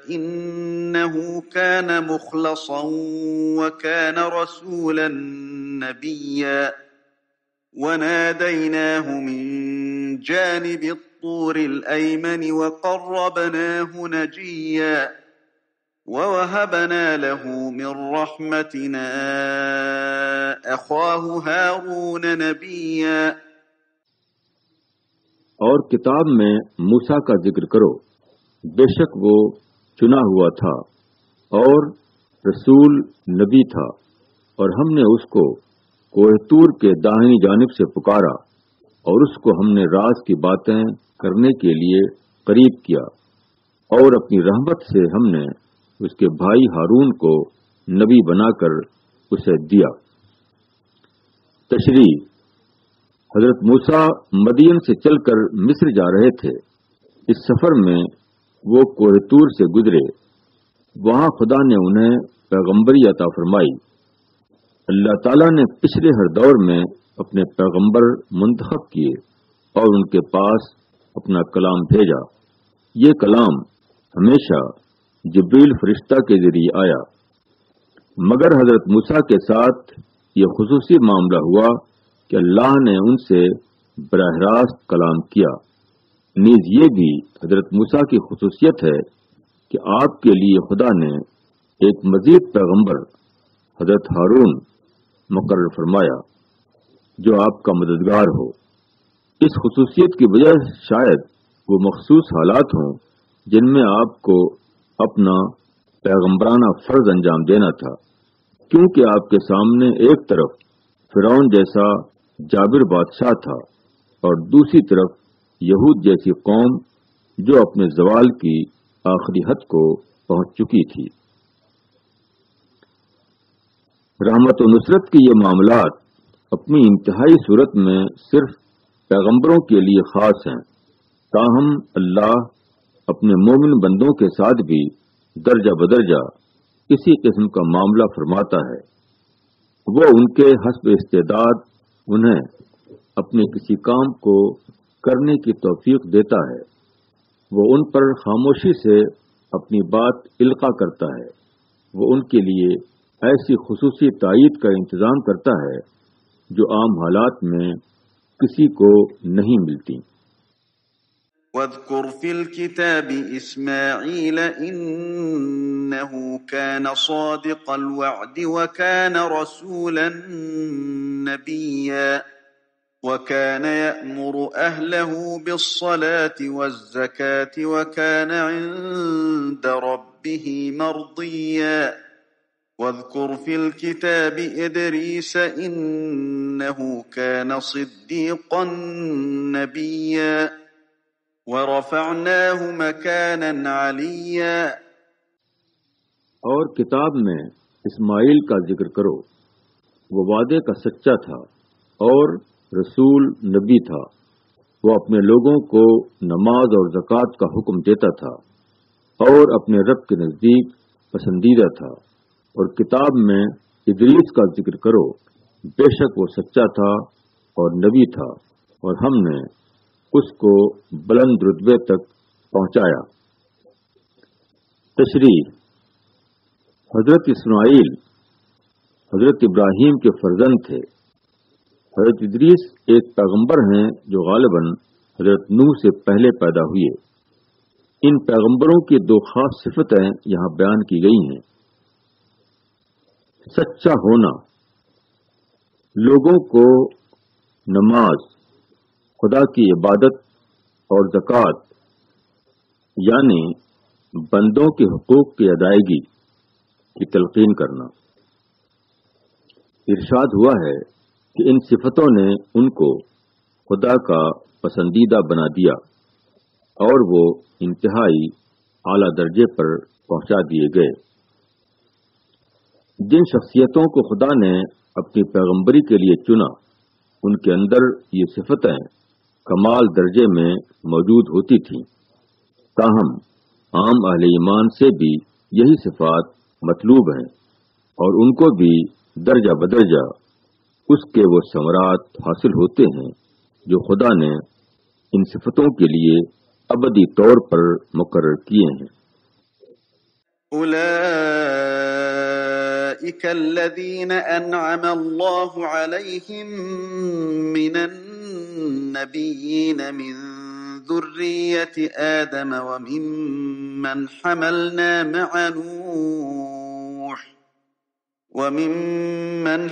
إِنَّهُ كَانَ مُخْلَصًا وَكَانَ رَسُولًا نَبِيًّا وَنَادَيْنَاهُ مِن جَانِبِ الطُّورِ الْأَيْمَنِ وَقَرَّبْنَاهُ نَجِيًّا وَوَهَبْنَا لَهُ مِن رَّحْمَتِنَا أَخَاهُ هَارُونَ نَبِيًّا۔ اور کتاب میں موسیٰ کا ذکر کرو، بے شک وہ چنا ہوا تھا اور رسول نبی تھا، اور ہم نے اس کو کوہ طور کے داہنی جانب سے پکارا، اور اس کو ہم نے راز کی باتیں کرنے کے لیے قریب کیا، اور اپنی رحمت سے ہم نے اس کے بھائی ہارون کو نبی بنا کر اسے دیا۔ تشریح: حضرت موسیٰ مدین سے چل کر مصر جا رہے تھے۔ اس سفر میں وہ کوہ طور سے گزرے، وہاں خدا نے انہیں پیغمبری عطا فرمائی۔ اللہ تعالیٰ نے پچھلے ہر دور میں اپنے پیغمبر منتخب کیے اور ان کے پاس اپنا کلام بھیجا۔ یہ کلام ہمیشہ جبریل فرشتہ کے ذریعے آیا، مگر حضرت موسیٰ کے ساتھ یہ خصوصی معاملہ ہوا کہ اللہ نے ان سے براہ راست کلام کیا۔ نیز یہ بھی حضرت موسیٰ کی خصوصیت ہے کہ آپ کے لیے خدا نے ایک مزید پیغمبر حضرت ہارون مقرر فرمایا جو آپ کا مددگار ہو۔ اس خصوصیت کی وجہ شاید وہ مخصوص حالات ہوں جن میں آپ کو اپنا پیغمبرانہ فرض انجام دینا تھا، کیونکہ آپ کے سامنے ایک طرف فرعون جیسا جابر بادشاہ تھا اور دوسری طرف یہود جیسی قوم جو اپنے زوال کی آخری حد کو پہنچ چکی تھی۔ رحمت و نصرت کے یہ معاملات اپنی انتہائی صورت میں صرف پیغمبروں کے لیے خاص ہیں، تاہم اللہ اپنے مومن بندوں کے ساتھ بھی درجہ بدرجہ اسی قسم کا معاملہ فرماتا ہے۔ وہ ان کے حسب استعداد انہیں اپنے کسی کام کو کرنے کی توفیق دیتا ہے۔ وہ ان پر خاموشی سے اپنی بات القا کرتا ہے۔ وہ ان کے لیے ایسی خصوصی تائید کا انتظام کرتا ہے جو عام حالات میں کسی کو نہیں ملتی۔ وَاذْكُرْ فِي الْكِتَابِ إِسْمَاعِيلَ إِنَّهُ كَانَ صَادِقَ الْوَعْدِ وَكَانَ رَسُولًا نَبِيًّا وَكَانَ يَأْمُرُ أَهْلَهُ بِالصَّلَاةِ وَالزَّكَاةِ وَكَانَ عِندَ رَبِّهِ مَرْضِيًّا۔ واذكر في الكتاب إدريس إنه كان صديقا نبيا ورفعناه مكانا عليا۔ اور کتاب میں اسماعیل کا ذکر کرو، وہ وعدے کا سچا تھا اور رسول نبی تھا، وہ اپنے لوگوں کو نماز اور زکوٰۃ کا حکم دیتا تھا اور اپنے رب کے نزدیک پسندیدہ تھا۔ اور کتاب میں ادریس کا ذکر کرو، بے شک وہ سچا تھا اور نبی تھا، اور ہم نے اس کو بلند رتبے تک پہنچایا۔ تشریح: حضرت اسماعیل حضرت ابراہیم کے فرزند تھے۔ حضرت ادریس ایک پیغمبر ہیں جو غالباً حضرت نوح سے پہلے پیدا ہوئے۔ ان پیغمبروں کی دو خاص صفتیں یہاں بیان کی گئی ہیں۔ سچا ہونا، لوگوں کو نماز، خدا کی عبادت اور زکوٰۃ یعنی بندوں کے حقوق کی ادائیگی کی تلقین کرنا۔ ارشاد ہوا ہے کہ ان صفتوں نے ان کو خدا کا پسندیدہ بنا دیا اور وہ انتہائی اعلیٰ درجے پر پہنچا دیے گئے۔ جن شخصیتوں کو خدا نے اپنی پیغمبری کے لیے چنا، ان کے اندر یہ صفتیں کمال درجے میں موجود ہوتی تھیں، تاہم عام اہل ایمان سے بھی یہی صفات مطلوب ہیں اور ان کو بھی درجہ بدرجہ اس کے وہ ثمرات حاصل ہوتے ہیں جو خدا نے ان صفتوں کے لیے ابدی طور پر مقرر کیے ہیں۔ أولئك الذين أنعم الله عليهم من النبيين من ذرية آدم وممن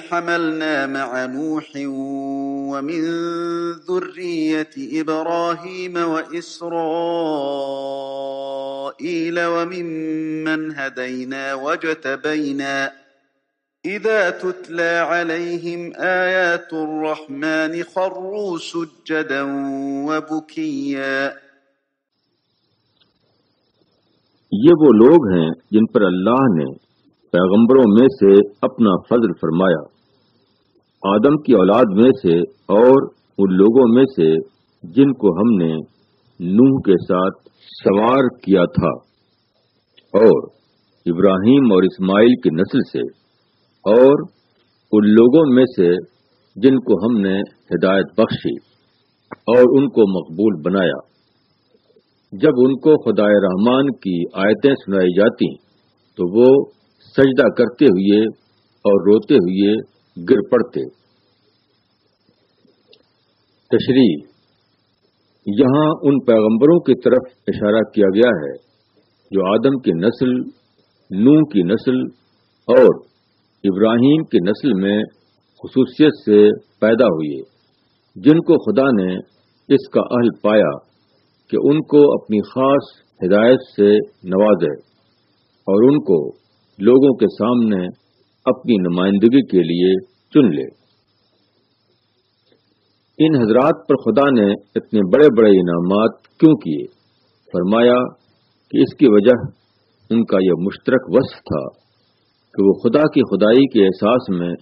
حملنا مع نوح ومن ذرية إبراهيم وإسرائيل وممن هدينا واجتبينا إذا تتلى عليهم آيات الرحمن خروا سجدا وبكيا۔ یہ وہ لوگ ہیں جن پر اللہ نے پیغمبروں میں سے اپنا فضل فرمایا، آدم کی اولاد میں سے اور ان لوگوں میں سے جن کو ہم نے نوح کے ساتھ سوار کیا تھا، اور ابراہیم اور اسماعیل کی نسل سے، اور ان لوگوں میں سے جن کو ہم نے ہدایت بخشی اور ان کو مقبول بنایا۔ جب ان کو خدائے رحمان کی آیتیں سنائی جاتی تو وہ سجدہ کرتے ہوئے اور روتے ہوئے گر پڑتے۔ تشریح: یہاں ان پیغمبروں کی طرف اشارہ کیا گیا ہے جو آدم کی نسل، نوح کی نسل اور ابراہیم کی نسل میں خصوصیت سے پیدا ہوئے، جن کو خدا نے اس کا اہل پایا کہ ان کو اپنی خاص ہدایت سے نوازے اور ان کو لوگوں کے سامنے اپنی نمائندگی کے لیے چن لے۔ ان حضرات پر خدا نے اتنے بڑے بڑے انعامات کیوں کیے؟ فرمایا کہ اس کی وجہ ان کا یہ مشترک وصف تھا کہ وہ خدا کی خدائی کے احساس میں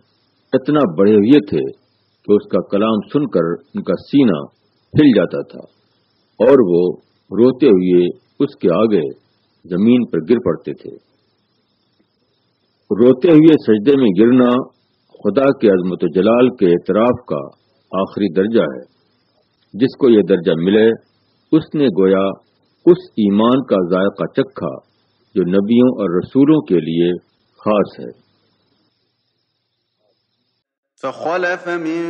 اتنا بڑھے ہوئے تھے کہ اس کا کلام سن کر ان کا سینہ ہل جاتا تھا اور وہ روتے ہوئے اس کے آگے زمین پر گر پڑتے تھے۔ روتے ہوئے سجدے میں گرنا خدا کے عظمت و جلال کے اعتراف کا آخری درجہ ہے۔ جس کو یہ درجہ ملے اس نے گویا اس ایمان کا ذائقہ چکھا جو نبیوں اور رسولوں کے لیے خاص ہے۔ فخلف من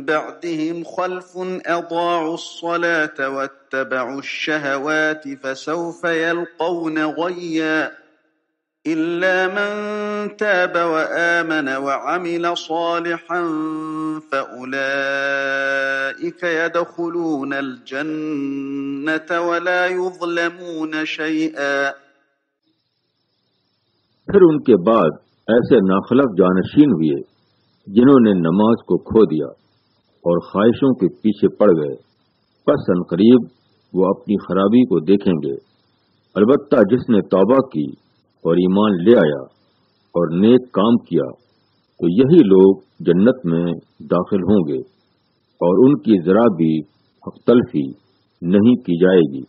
بعدهم خلف أضاعوا الصلاة واتبعوا الشهوات فسوف يلقون غيا إلا من تاب وآمن وعمل صالحا فأولئك يدخلون الجنة ولا يظلمون شيئا۔ پھر ان کے بعد ایسے ناخلف جانشین ہوئے جنہوں نے نماز کو کھو دیا اور خواہشوں کے پیچھے پڑ گئے، پس عنقریب وہ اپنی خرابی کو دیکھیں گے۔ البتہ جس نے توبہ کی اور ایمان لے آیا اور نیک کام کیا تو یہی لوگ جنت میں داخل ہوں گے اور ان کی ذرا بھی حق تلفی نہیں کی جائے گی۔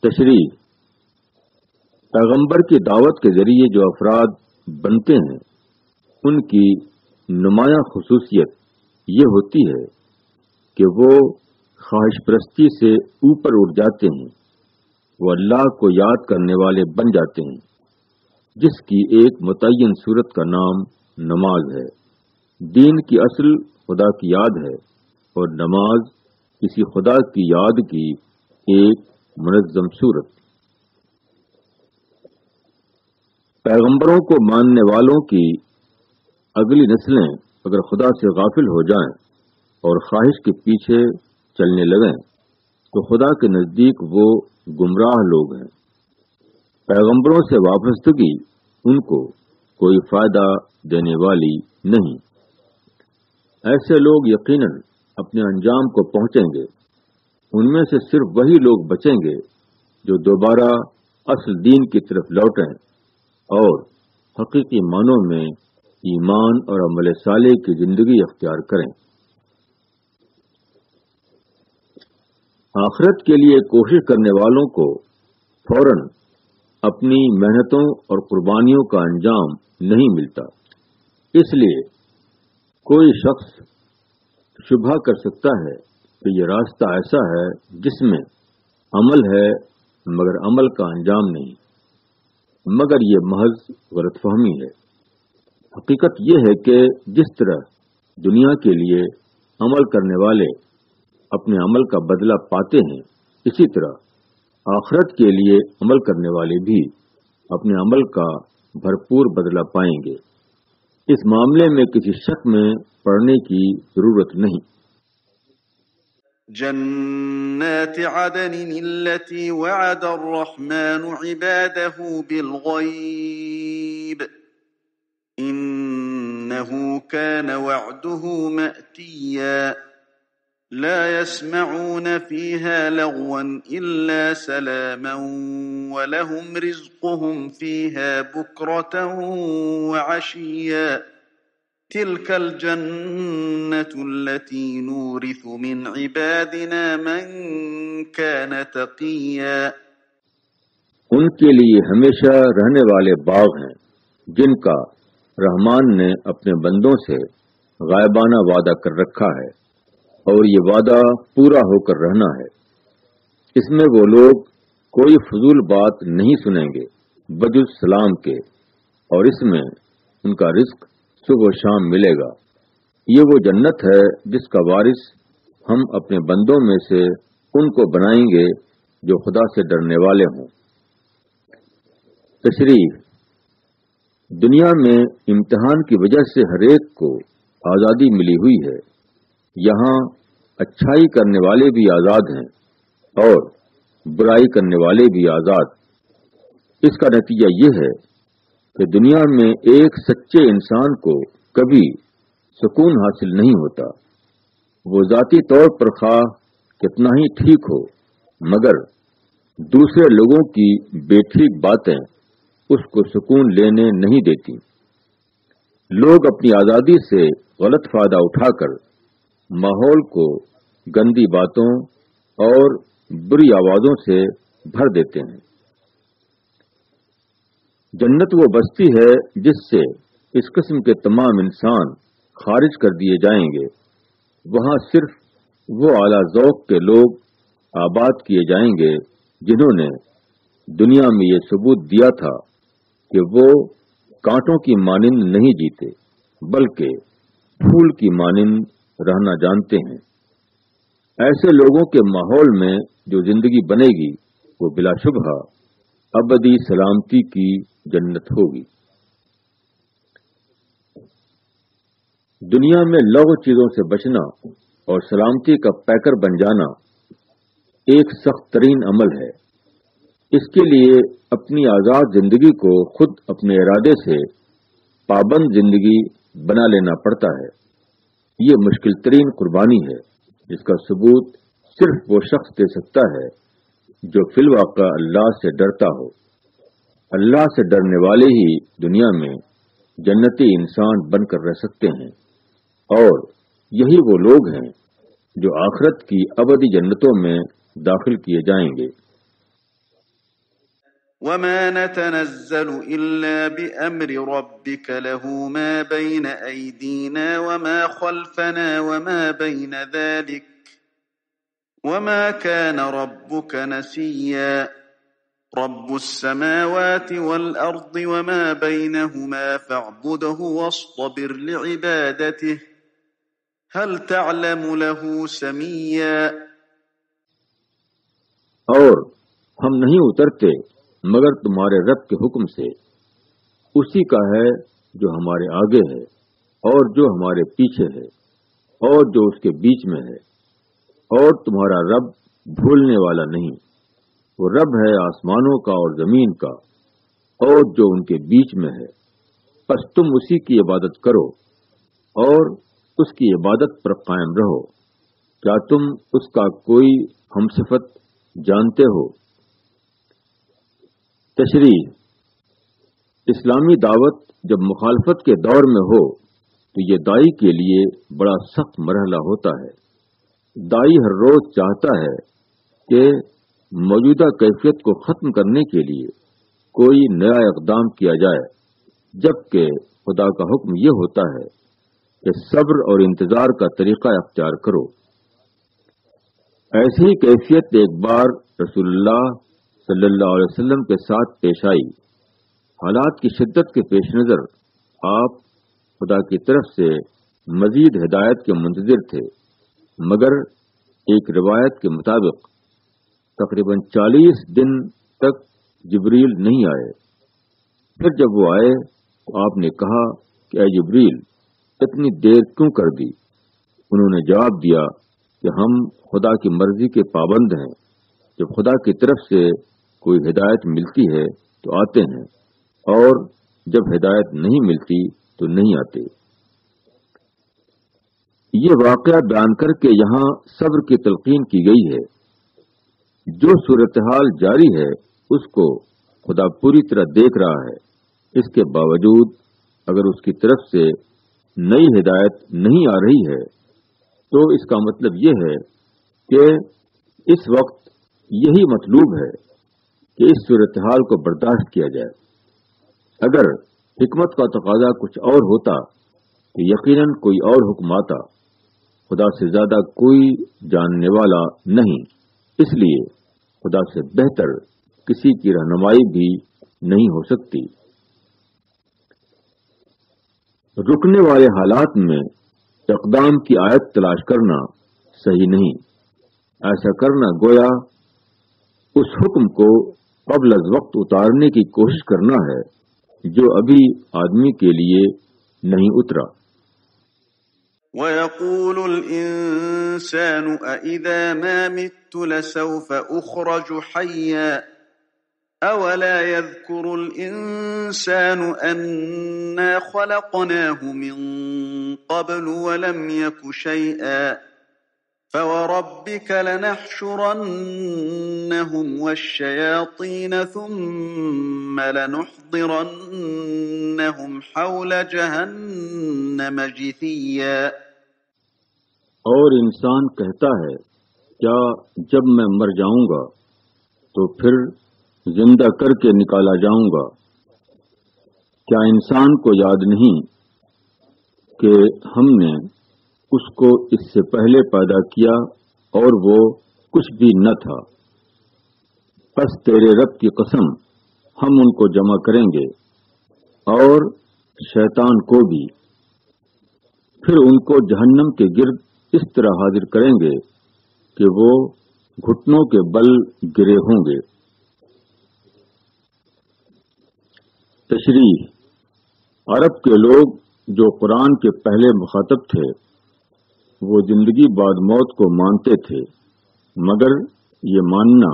تشریح: پیغمبر کی دعوت کے ذریعے جو افراد بنتے ہیں ان کی نمایاں خصوصیت یہ ہوتی ہے کہ وہ خواہش پرستی سے اوپر اٹھ جاتے ہیں، وہ اللہ کو یاد کرنے والے بن جاتے ہیں، جس کی ایک متعین صورت کا نام نماز ہے۔ دین کی اصل خدا کی یاد ہے اور نماز کسی خدا کی یاد کی ایک منظم صورت۔ پیغمبروں کو ماننے والوں کی اگلی نسلیں اگر خدا سے غافل ہو جائیں اور خواہش کے پیچھے چلنے لگیں تو خدا کے نزدیک وہ گمراہ لوگ ہیں۔ پیغمبروں سے وابستگی ان کو کوئی فائدہ دینے والی نہیں۔ ایسے لوگ یقیناً اپنے انجام کو پہنچیں گے۔ ان میں سے صرف وہی لوگ بچیں گے جو دوبارہ اصل دین کی طرف لوٹیں اور حقیقی معنوں میں ایمان اور عمل صالح کی زندگی اختیار کریں۔ آخرت کے لیے کوشش کرنے والوں کو فوراً اپنی محنتوں اور قربانیوں کا انجام نہیں ملتا، اس لیے کوئی شخص شبہ کر سکتا ہے کہ یہ راستہ ایسا ہے جس میں عمل ہے مگر عمل کا انجام نہیں، مگر یہ محض غلط فہمی ہے۔ حقیقت یہ ہے کہ جس طرح دنیا کے لیے عمل کرنے والے اپنے عمل کا بدلہ پاتے ہیں، اسی طرح آخرت کے لیے عمل کرنے والے بھی اپنے عمل کا بھرپور بدلہ پائیں گے۔ اس معاملے میں کسی شک میں پڑنے کی ضرورت نہیں۔ جنات عدن التي وعد الرحمن عباده بالغيب إنه كان وعده مأتيا لا يسمعون فيها لغوا إلا سلاما ولهم رزقهم فيها بكرة وعشيا تلك الجنة التي نورث من عبادنا من كان تقيا۔ ان کے لیے ہمیشہ رہنے والے باغ ہیں جن کا رحمان نے اپنے بندوں سے غائبانہ وعدہ کر رکھا ہے، اور یہ وعدہ پورا ہو کر رہنا ہے۔ اس میں وہ لوگ کوئی فضول بات نہیں سنیں گے بجز سلام کے، اور اس میں ان کا رزق صبح و شام ملے گا۔ یہ وہ جنت ہے جس کا وارث ہم اپنے بندوں میں سے ان کو بنائیں گے جو خدا سے ڈرنے والے ہوں۔ تشریح: دنیا میں امتحان کی وجہ سے ہر ایک کو آزادی ملی ہوئی ہے۔ یہاں اچھائی کرنے والے بھی آزاد ہیں اور برائی کرنے والے بھی آزاد۔ اس کا نتیجہ یہ ہے کہ دنیا میں ایک سچے انسان کو کبھی سکون حاصل نہیں ہوتا۔ وہ ذاتی طور پر خواہ کتنا ہی ٹھیک ہو، مگر دوسرے لوگوں کی بے ٹھیک باتیں اس کو سکون لینے نہیں دیتی۔ لوگ اپنی آزادی سے غلط فائدہ اٹھا کر ماحول کو گندی باتوں اور بری آوازوں سے بھر دیتے ہیں۔ جنت وہ بستی ہے جس سے اس قسم کے تمام انسان خارج کر دیے جائیں گے۔ وہاں صرف وہ اعلیٰ ذوق کے لوگ آباد کیے جائیں گے جنہوں نے دنیا میں یہ ثبوت دیا تھا کہ وہ کانٹوں کی مانند نہیں جیتے بلکہ پھول کی مانند رہنا جانتے ہیں۔ ایسے لوگوں کے ماحول میں جو زندگی بنے گی وہ بلا شبہ ابدی سلامتی کی جنت ہوگی۔ دنیا میں لغو چیزوں سے بچنا اور سلامتی کا پیکر بن جانا ایک سخت ترین عمل ہے۔ اس کے لیے اپنی آزاد زندگی کو خود اپنے ارادے سے پابند زندگی بنا لینا پڑتا ہے۔ یہ مشکل ترین قربانی ہے جس کا ثبوت صرف وہ شخص دے سکتا ہے جو فی الواقع اللہ سے ڈرتا ہو۔ اللہ سے ڈرنے والے ہی دنیا میں جنتی انسان بن کر رہ سکتے ہیں، اور یہی وہ لوگ ہیں جو آخرت کی ابدی جنتوں میں داخل کیے جائیں گے۔ وَمَا نَتَنَزَّلُ إِلَّا بِأَمْرِ رَبِّكَ لَهُ مَا بَيْنَ أَيْدِينَا وَمَا خَلْفَنَا وَمَا بَيْنَ ذَلِكَ وَمَا كَانَ رَبُّكَ نَسِيًّا رَبُّ السَّمَاوَاتِ وَالْأَرْضِ وَمَا بَيْنَهُمَا فَاعْبُدْهُ وَاصْطَبِرْ لِعِبَادَتِهِ هَلْ تَعْلَمُ لَهُ سَمِيًّا۔ اور ہم نہیں اترتے مگر تمہارے رب کے حکم سے، اسی کا ہے جو ہمارے آگے ہے اور جو ہمارے پیچھے ہے اور جو اس کے بیچ میں ہے، اور تمہارا رب بھولنے والا نہیں۔ وہ رب ہے آسمانوں کا اور زمین کا اور جو ان کے بیچ میں ہے، پس تم اسی کی عبادت کرو اور اس کی عبادت پر قائم رہو۔ کیا تم اس کا کوئی ہمصفت جانتے ہو؟ تشریح: اسلامی دعوت جب مخالفت کے دور میں ہو تو یہ دائی کے لیے بڑا سخت مرحلہ ہوتا ہے۔ دائی ہر روز چاہتا ہے کہ موجودہ کیفیت کو ختم کرنے کے لیے کوئی نیا اقدام کیا جائے، جبکہ خدا کا حکم یہ ہوتا ہے کہ صبر اور انتظار کا طریقہ اختیار کرو۔ ایسی ہی کیفیت ایک بار رسول اللہ صلی اللہ علیہ وسلم کے ساتھ پیش آئی۔ حالات کی شدت کے پیش نظر آپ خدا کی طرف سے مزید ہدایت کے منتظر تھے، مگر ایک روایت کے مطابق تقریباً 40 دن تک جبریل نہیں آئے۔ پھر جب وہ آئے تو آپ نے کہا کہ اے جبریل، اتنی دیر کیوں کر دی؟ انہوں نے جواب دیا کہ ہم خدا کی مرضی کے پابند ہیں، جب خدا کی طرف سے کوئی ہدایت ملتی ہے تو آتے ہیں، اور جب ہدایت نہیں ملتی تو نہیں آتے۔ یہ واقعہ بیان کر کے یہاں صبر کی تلقین کی گئی ہے۔ جو صورتحال جاری ہے اس کو خدا پوری طرح دیکھ رہا ہے، اس کے باوجود اگر اس کی طرف سے نئی ہدایت نہیں آ رہی ہے تو اس کا مطلب یہ ہے کہ اس وقت یہی مطلوب ہے کہ اس صورتحال کو برداشت کیا جائے۔ اگر حکمت کا تقاضا کچھ اور ہوتا تو یقیناً کوئی اور حکم آتا۔ خدا سے زیادہ کوئی جاننے والا نہیں، اس لیے خدا سے بہتر کسی کی رہنمائی بھی نہیں ہو سکتی۔ رکنے والے حالات میں اقدام کی آیت تلاش کرنا صحیح نہیں۔ ایسا کرنا گویا اس حکم کو قبل از وقت اتارنے کی کوشش کرنا ہے جو ابھی آدمی کے لیے نہیں اترا۔ وَيَقُولُ الْإِنسَانُ أَإِذَا مَا مِتُّ لَسَوْفَ أُخْرَجُ حَيًّا أَوَلَا يَذْكُرُ الْإِنسَانُ أَنَّا خَلَقْنَاهُ مِن قَبْلُ وَلَمْ يَكُ شَيْئًا فَوَرَبِّكَ لَنَحْشُرَنَّهُمْ وَالشَّيَاطِينَ ثُمَّ لَنُحْضِرَنَّهُمْ حَوْلَ جَهَنَّمَ جِثِيًّا۔ اور انسان کہتا ہے کیا جب میں مر جاؤں گا تو پھر زندہ کر کے نکالا جاؤں گا؟ کیا انسان کو یاد نہیں کہ ہم نے اس کو اس سے پہلے پیدا کیا اور وہ کچھ بھی نہ تھا؟ پس تیرے رب کی قسم ہم ان کو جمع کریں گے اور شیطان کو بھی، پھر ان کو جہنم کے گرد اس طرح حاضر کریں گے کہ وہ گھٹنوں کے بل گرے ہوں گے۔ تشریح: عرب کے لوگ جو قرآن کے پہلے مخاطب تھے وہ زندگی بعد موت کو مانتے تھے، مگر یہ ماننا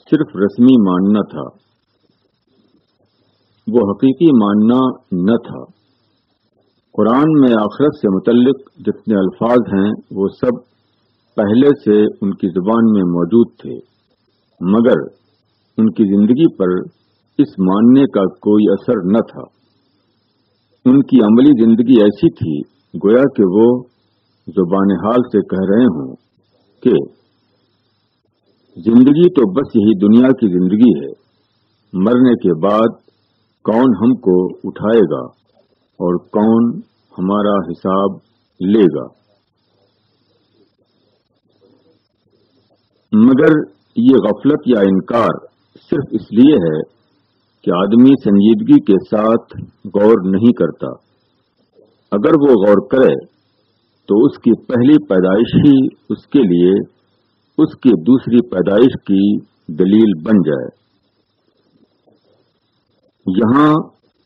صرف رسمی ماننا تھا، وہ حقیقی ماننا نہ تھا۔ قرآن میں آخرت سے متعلق جتنے الفاظ ہیں وہ سب پہلے سے ان کی زبان میں موجود تھے، مگر ان کی زندگی پر اس ماننے کا کوئی اثر نہ تھا۔ ان کی عملی زندگی ایسی تھی گویا کہ وہ زبان حال سے کہہ رہے ہوں کہ زندگی تو بس یہی دنیا کی زندگی ہے، مرنے کے بعد کون ہم کو اٹھائے گا اور کون ہمارا حساب لے گا۔ مگر یہ غفلت یا انکار صرف اس لیے ہے کہ آدمی سنجیدگی کے ساتھ غور نہیں کرتا۔ اگر وہ غور کرے تو اس کی پہلی پیدائش ہی اس کے لیے اس کی دوسری پیدائش کی دلیل بن جائے۔ یہاں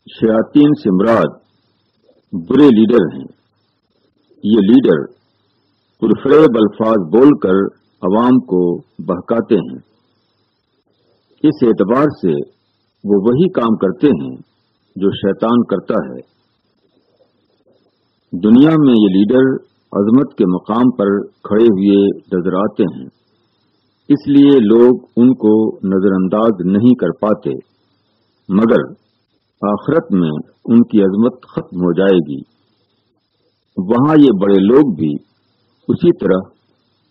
شیاطین سے مراد برے لیڈر ہیں۔ یہ لیڈر پرفریب الفاظ بول کر عوام کو بہکاتے ہیں۔ اس اعتبار سے وہ وہی کام کرتے ہیں جو شیطان کرتا ہے۔ دنیا میں یہ لیڈر عظمت کے مقام پر کھڑے ہوئے نظر آتے ہیں، اس لیے لوگ ان کو نظر انداز نہیں کر پاتے، مگر آخرت میں ان کی عظمت ختم ہو جائے گی۔ وہاں یہ بڑے لوگ بھی اسی طرح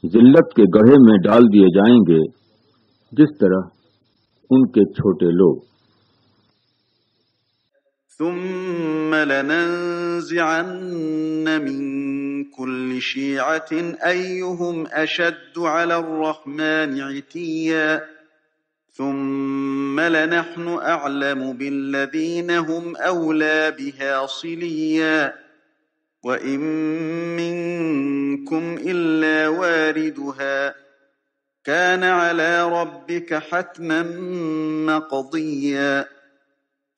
ذلت کے گڑھے میں ڈال دیے جائیں گے جس طرح ان کے چھوٹے لوگ۔ ثم لننزعن من كل شيعة أيهم أشد على الرحمن عتيا ثم لنحن أعلم بالذين هم أولى بها صليا وإن منكم إلا واردها كان على ربك حتما مقضيا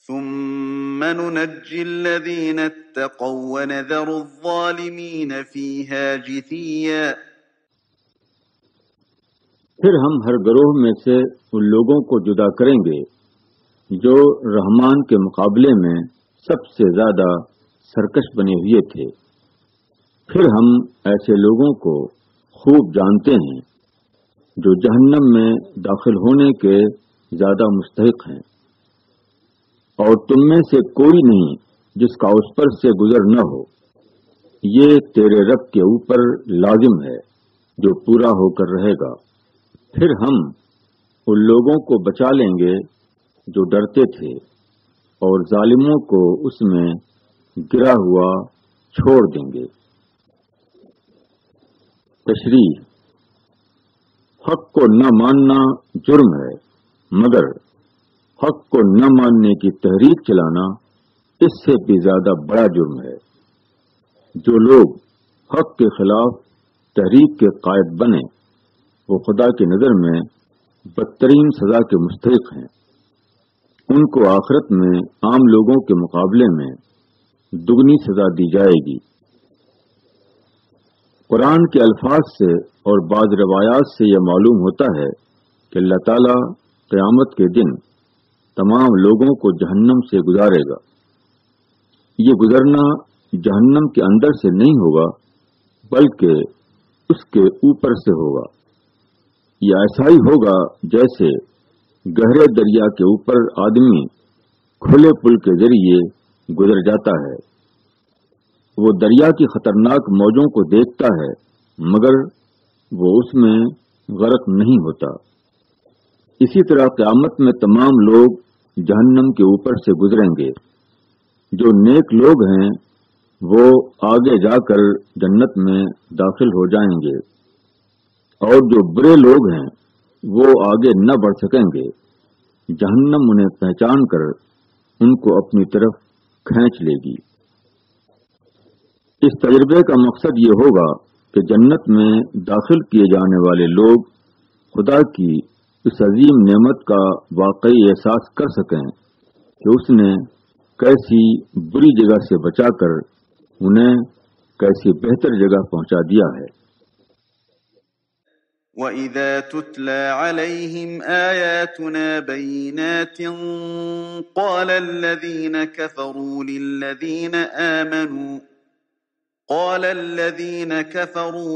ثم ننجي الذين اتقوا ونذر الظالمين فيها جثيا۔ پھر ہم ہر گروہ میں سے ان لوگوں کو جدا کریں گے جو رحمان کے مقابلے میں سب سے زیادہ سرکش بنے ہوئے تھے۔ پھر ہم ایسے لوگوں کو خوب جانتے ہیں جو جہنم میں داخل ہونے کے زیادہ مستحق ہیں، اور تم میں سے کوئی نہیں جس کا اس پر سے گزر نہ ہو۔ یہ تیرے رب کے اوپر لازم ہے جو پورا ہو کر رہے گا۔ پھر ہم ان لوگوں کو بچا لیں گے جو ڈرتے تھے، اور ظالموں کو اس میں گرا ہوا چھوڑ دیں گے۔ تشریح: حق کو نہ ماننا جرم ہے، مگر حق کو نہ ماننے کی تحریک چلانا اس سے بھی زیادہ بڑا جرم ہے۔ جو لوگ حق کے خلاف تحریک کے قائد بنے وہ خدا کی نظر میں بدترین سزا کے مستحق ہیں۔ ان کو آخرت میں عام لوگوں کے مقابلے میں دگنی سزا دی جائے گی۔ قرآن کے الفاظ سے اور بعض روایات سے یہ معلوم ہوتا ہے کہ اللہ تعالیٰ قیامت کے دن تمام لوگوں کو جہنم سے گزارے گا۔ یہ گزرنا جہنم کے اندر سے نہیں ہوگا بلکہ اس کے اوپر سے ہوگا۔ یہ ایسا ہی ہوگا جیسے گہرے دریا کے اوپر آدمی کھلے پل کے ذریعے گزر جاتا ہے۔ وہ دریا کی خطرناک موجوں کو دیکھتا ہے مگر وہ اس میں غرق نہیں ہوتا۔ اسی طرح قیامت میں تمام لوگ جہنم کے اوپر سے گزریں گے۔ جو نیک لوگ ہیں وہ آگے جا کر جنت میں داخل ہو جائیں گے، اور جو برے لوگ ہیں وہ آگے نہ بڑھ سکیں گے۔ جہنم انہیں پہچان کر ان کو اپنی طرف کھینچ لے گی۔ اس تجربے کا مقصد یہ ہوگا کہ جنت میں داخل کیے جانے والے لوگ خدا کی اس عظیم نعمت کا واقعی احساس کر سکیں کہ اس نے کیسی بری جگہ سے بچا کر انہیں کیسی بہتر جگہ پہنچا دیا ہے۔ وَإِذَا تُتْلَى عَلَيْهِمْ آيَاتُنَا بَيِّنَاتٍ قَالَ الَّذِينَ كَفَرُوا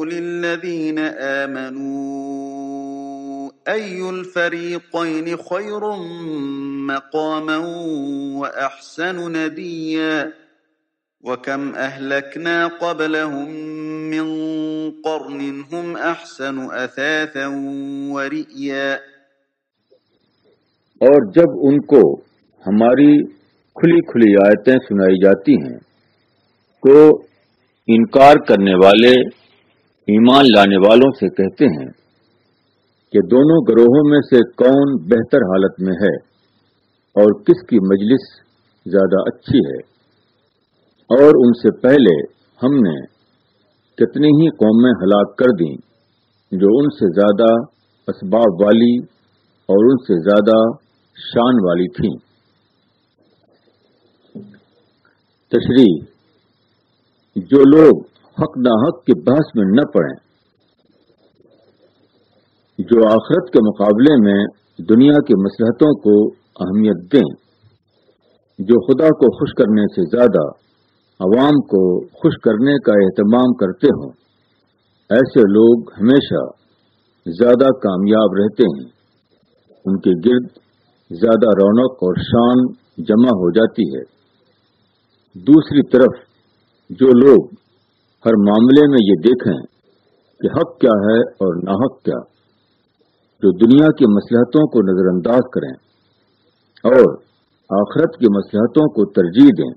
لِلَّذِينَ آمَنُوا أَيُّ الْفَرِيقَيْنِ خَيْرٌ مَّقَامًا وَأَحْسَنُ نَدِيًّا وَكَمْ أَهْلَكْنَا قَبْلَهُم مِّن قَرْنٍ هُمْ أَحْسَنُ أَثَاثًا وَرِئْيًا۔ اور جب ان کو ہماری کھلی کھلی آیتیں سنائی جاتی ہیں تو انکار کرنے والے ایمان لانے والوں سے کہتے ہیں کہ دونوں گروہوں میں سے کون بہتر حالت میں ہے اور کس کی مجلس زیادہ اچھی ہے، اور ان سے پہلے ہم نے کتنی ہی قومیں ہلاک کر دیں جو ان سے زیادہ اسباب والی اور ان سے زیادہ شان والی تھیں۔ تشریح: جو لوگ حق ناحق کی بحث میں نہ پڑیں، جو آخرت کے مقابلے میں دنیا کی مصلحتوں کو اہمیت دیں، جو خدا کو خوش کرنے سے زیادہ عوام کو خوش کرنے کا اہتمام کرتے ہوں، ایسے لوگ ہمیشہ زیادہ کامیاب رہتے ہیں، ان کے گرد زیادہ رونق اور شان جمع ہو جاتی ہے۔ دوسری طرف جو لوگ ہر معاملے میں یہ دیکھیں کہ حق کیا ہے اور ناحق کیا، جو دنیا کی مصلحتوں کو نظر انداز کریں اور آخرت کی مصلحتوں کو ترجیح دیں،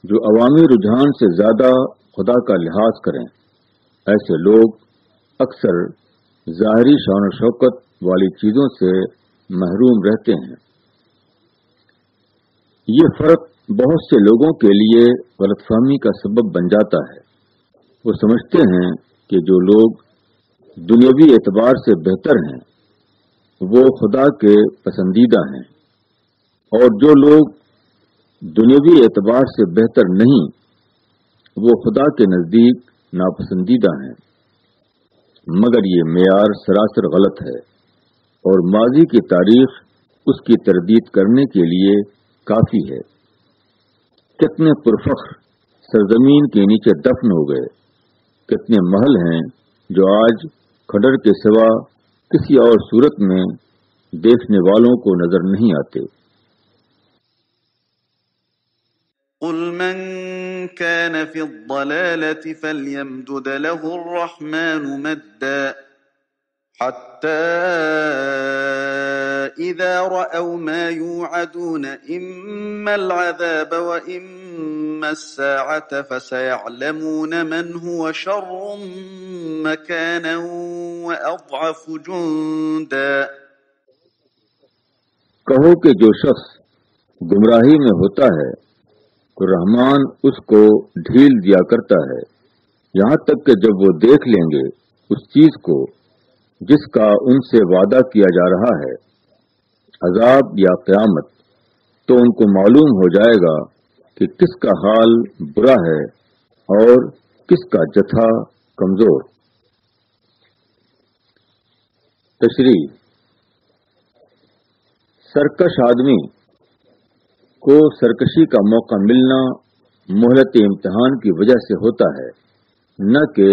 جو عوامی رجحان سے زیادہ خدا کا لحاظ کریں، ایسے لوگ اکثر ظاہری شان و شوکت والی چیزوں سے محروم رہتے ہیں۔ یہ فرق بہت سے لوگوں کے لیے غلط فہمی کا سبب بن جاتا ہے۔ وہ سمجھتے ہیں کہ جو لوگ دنیاوی اعتبار سے بہتر ہیں وہ خدا کے پسندیدہ ہیں، اور جو لوگ دنیاوی اعتبار سے بہتر نہیں وہ خدا کے نزدیک ناپسندیدہ ہیں۔ مگر یہ معیار سراسر غلط ہے اور ماضی کی تاریخ اس کی تردید کرنے کے لیے کافی ہے۔ کتنے پرفخر سرزمین کے نیچے دفن ہو گئے، کتنے محل ہیں جو آج کھنڈر کے سوا کسی اور صورت میں دیکھنے والوں کو نظر نہیں آتے۔ قل من كان في الضلالة فليمدد له الرحمن مدا حتى إذا رأوا ما يوعدون إما العذاب وإما الساعة فسيعلمون من هو شر مكانا وأضعف جندا۔ کہو کہ جو شخص گمراہی میں ہوتا ہے تو رحمان اس کو ڈھیل دیا کرتا ہے، یہاں تک کہ جب وہ دیکھ لیں گے اس چیز کو جس کا ان سے وعدہ کیا جا رہا ہے، عذاب یا قیامت، تو ان کو معلوم ہو جائے گا کہ کس کا حال برا ہے اور کس کا جتھا کمزور۔ تشریح: سرکش آدمی کو سرکشی کا موقع ملنا مہلت امتحان کی وجہ سے ہوتا ہے، نہ کہ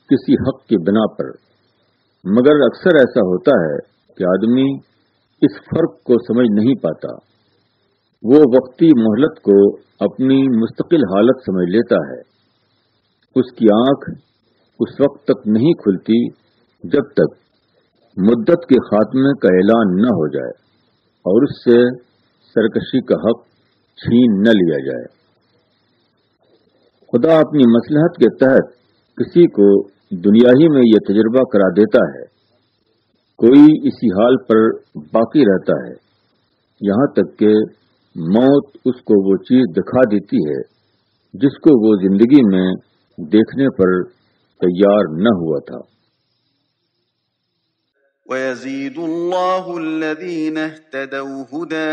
کسی حق کی بنا پر، مگر اکثر ایسا ہوتا ہے کہ آدمی اس فرق کو سمجھ نہیں پاتا۔ وہ وقتی مہلت کو اپنی مستقل حالت سمجھ لیتا ہے۔ اس کی آنکھ اس وقت تک نہیں کھلتی جب تک مدت کے خاتمے کا اعلان نہ ہو جائے اور اس سے سرکشی کا حق چھین نہ لیا جائے۔ خدا اپنی مصلحت کے تحت کسی کو دنیا ہی میں یہ تجربہ کرا دیتا ہے، کوئی اسی حال پر باقی رہتا ہے یہاں تک کہ موت اس کو وہ چیز دکھا دیتی ہے جس کو وہ زندگی میں دیکھنے پر تیار نہ ہوا تھا۔ وَيَزِيدُ اللَّهُ الَّذِينَ اهْتَدَوْا هُدًى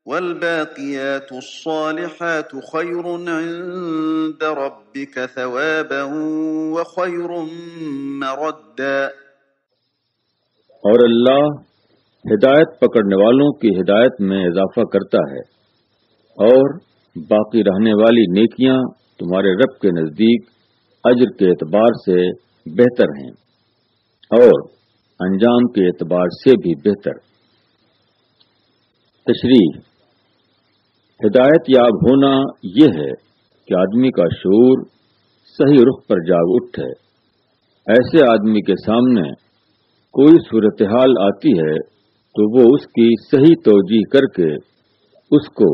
والباقيات الصالحات خير عند ربك ثوابا وخير مردا۔ اور اللہ ہدایت پکڑنے والوں کی ہدایت میں اضافہ کرتا ہے، اور باقی رہنے والی نیکیاں تمہارے رب کے نزدیک اجر کے اعتبار سے بہتر ہیں اور انجام کے اعتبار سے بھی بہتر۔ تشریح: ہدایت یاب ہونا یہ ہے کہ آدمی کا شعور صحیح رخ پر جاگ اٹھے۔ ایسے آدمی کے سامنے کوئی صورتحال آتی ہے تو وہ اس کی صحیح توجیہ کر کے اس کو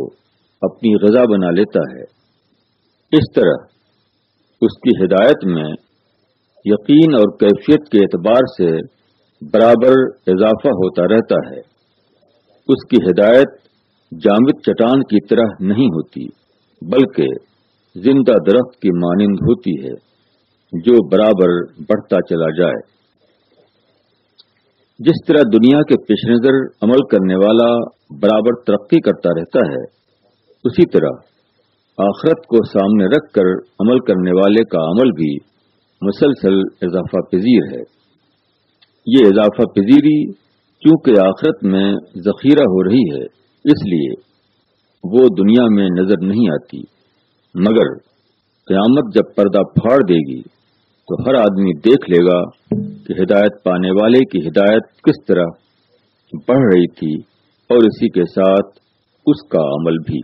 اپنی غذا بنا لیتا ہے۔ اس طرح اس کی ہدایت میں یقین اور کیفیت کے اعتبار سے برابر اضافہ ہوتا رہتا ہے۔ اس کی ہدایت جامد چٹان کی طرح نہیں ہوتی، بلکہ زندہ درخت کی مانند ہوتی ہے جو برابر بڑھتا چلا جائے۔ جس طرح دنیا کے پیش نظر عمل کرنے والا برابر ترقی کرتا رہتا ہے، اسی طرح آخرت کو سامنے رکھ کر عمل کرنے والے کا عمل بھی مسلسل اضافہ پذیر ہے۔ یہ اضافہ پذیری چونکہ آخرت میں ذخیرہ ہو رہی ہے، اس لیے وہ دنیا میں نظر نہیں آتی، مگر قیامت جب پردہ پھاڑ دے گی تو ہر آدمی دیکھ لے گا کہ ہدایت پانے والے کی ہدایت کس طرح بڑھ رہی تھی، اور اسی کے ساتھ اس کا عمل بھی۔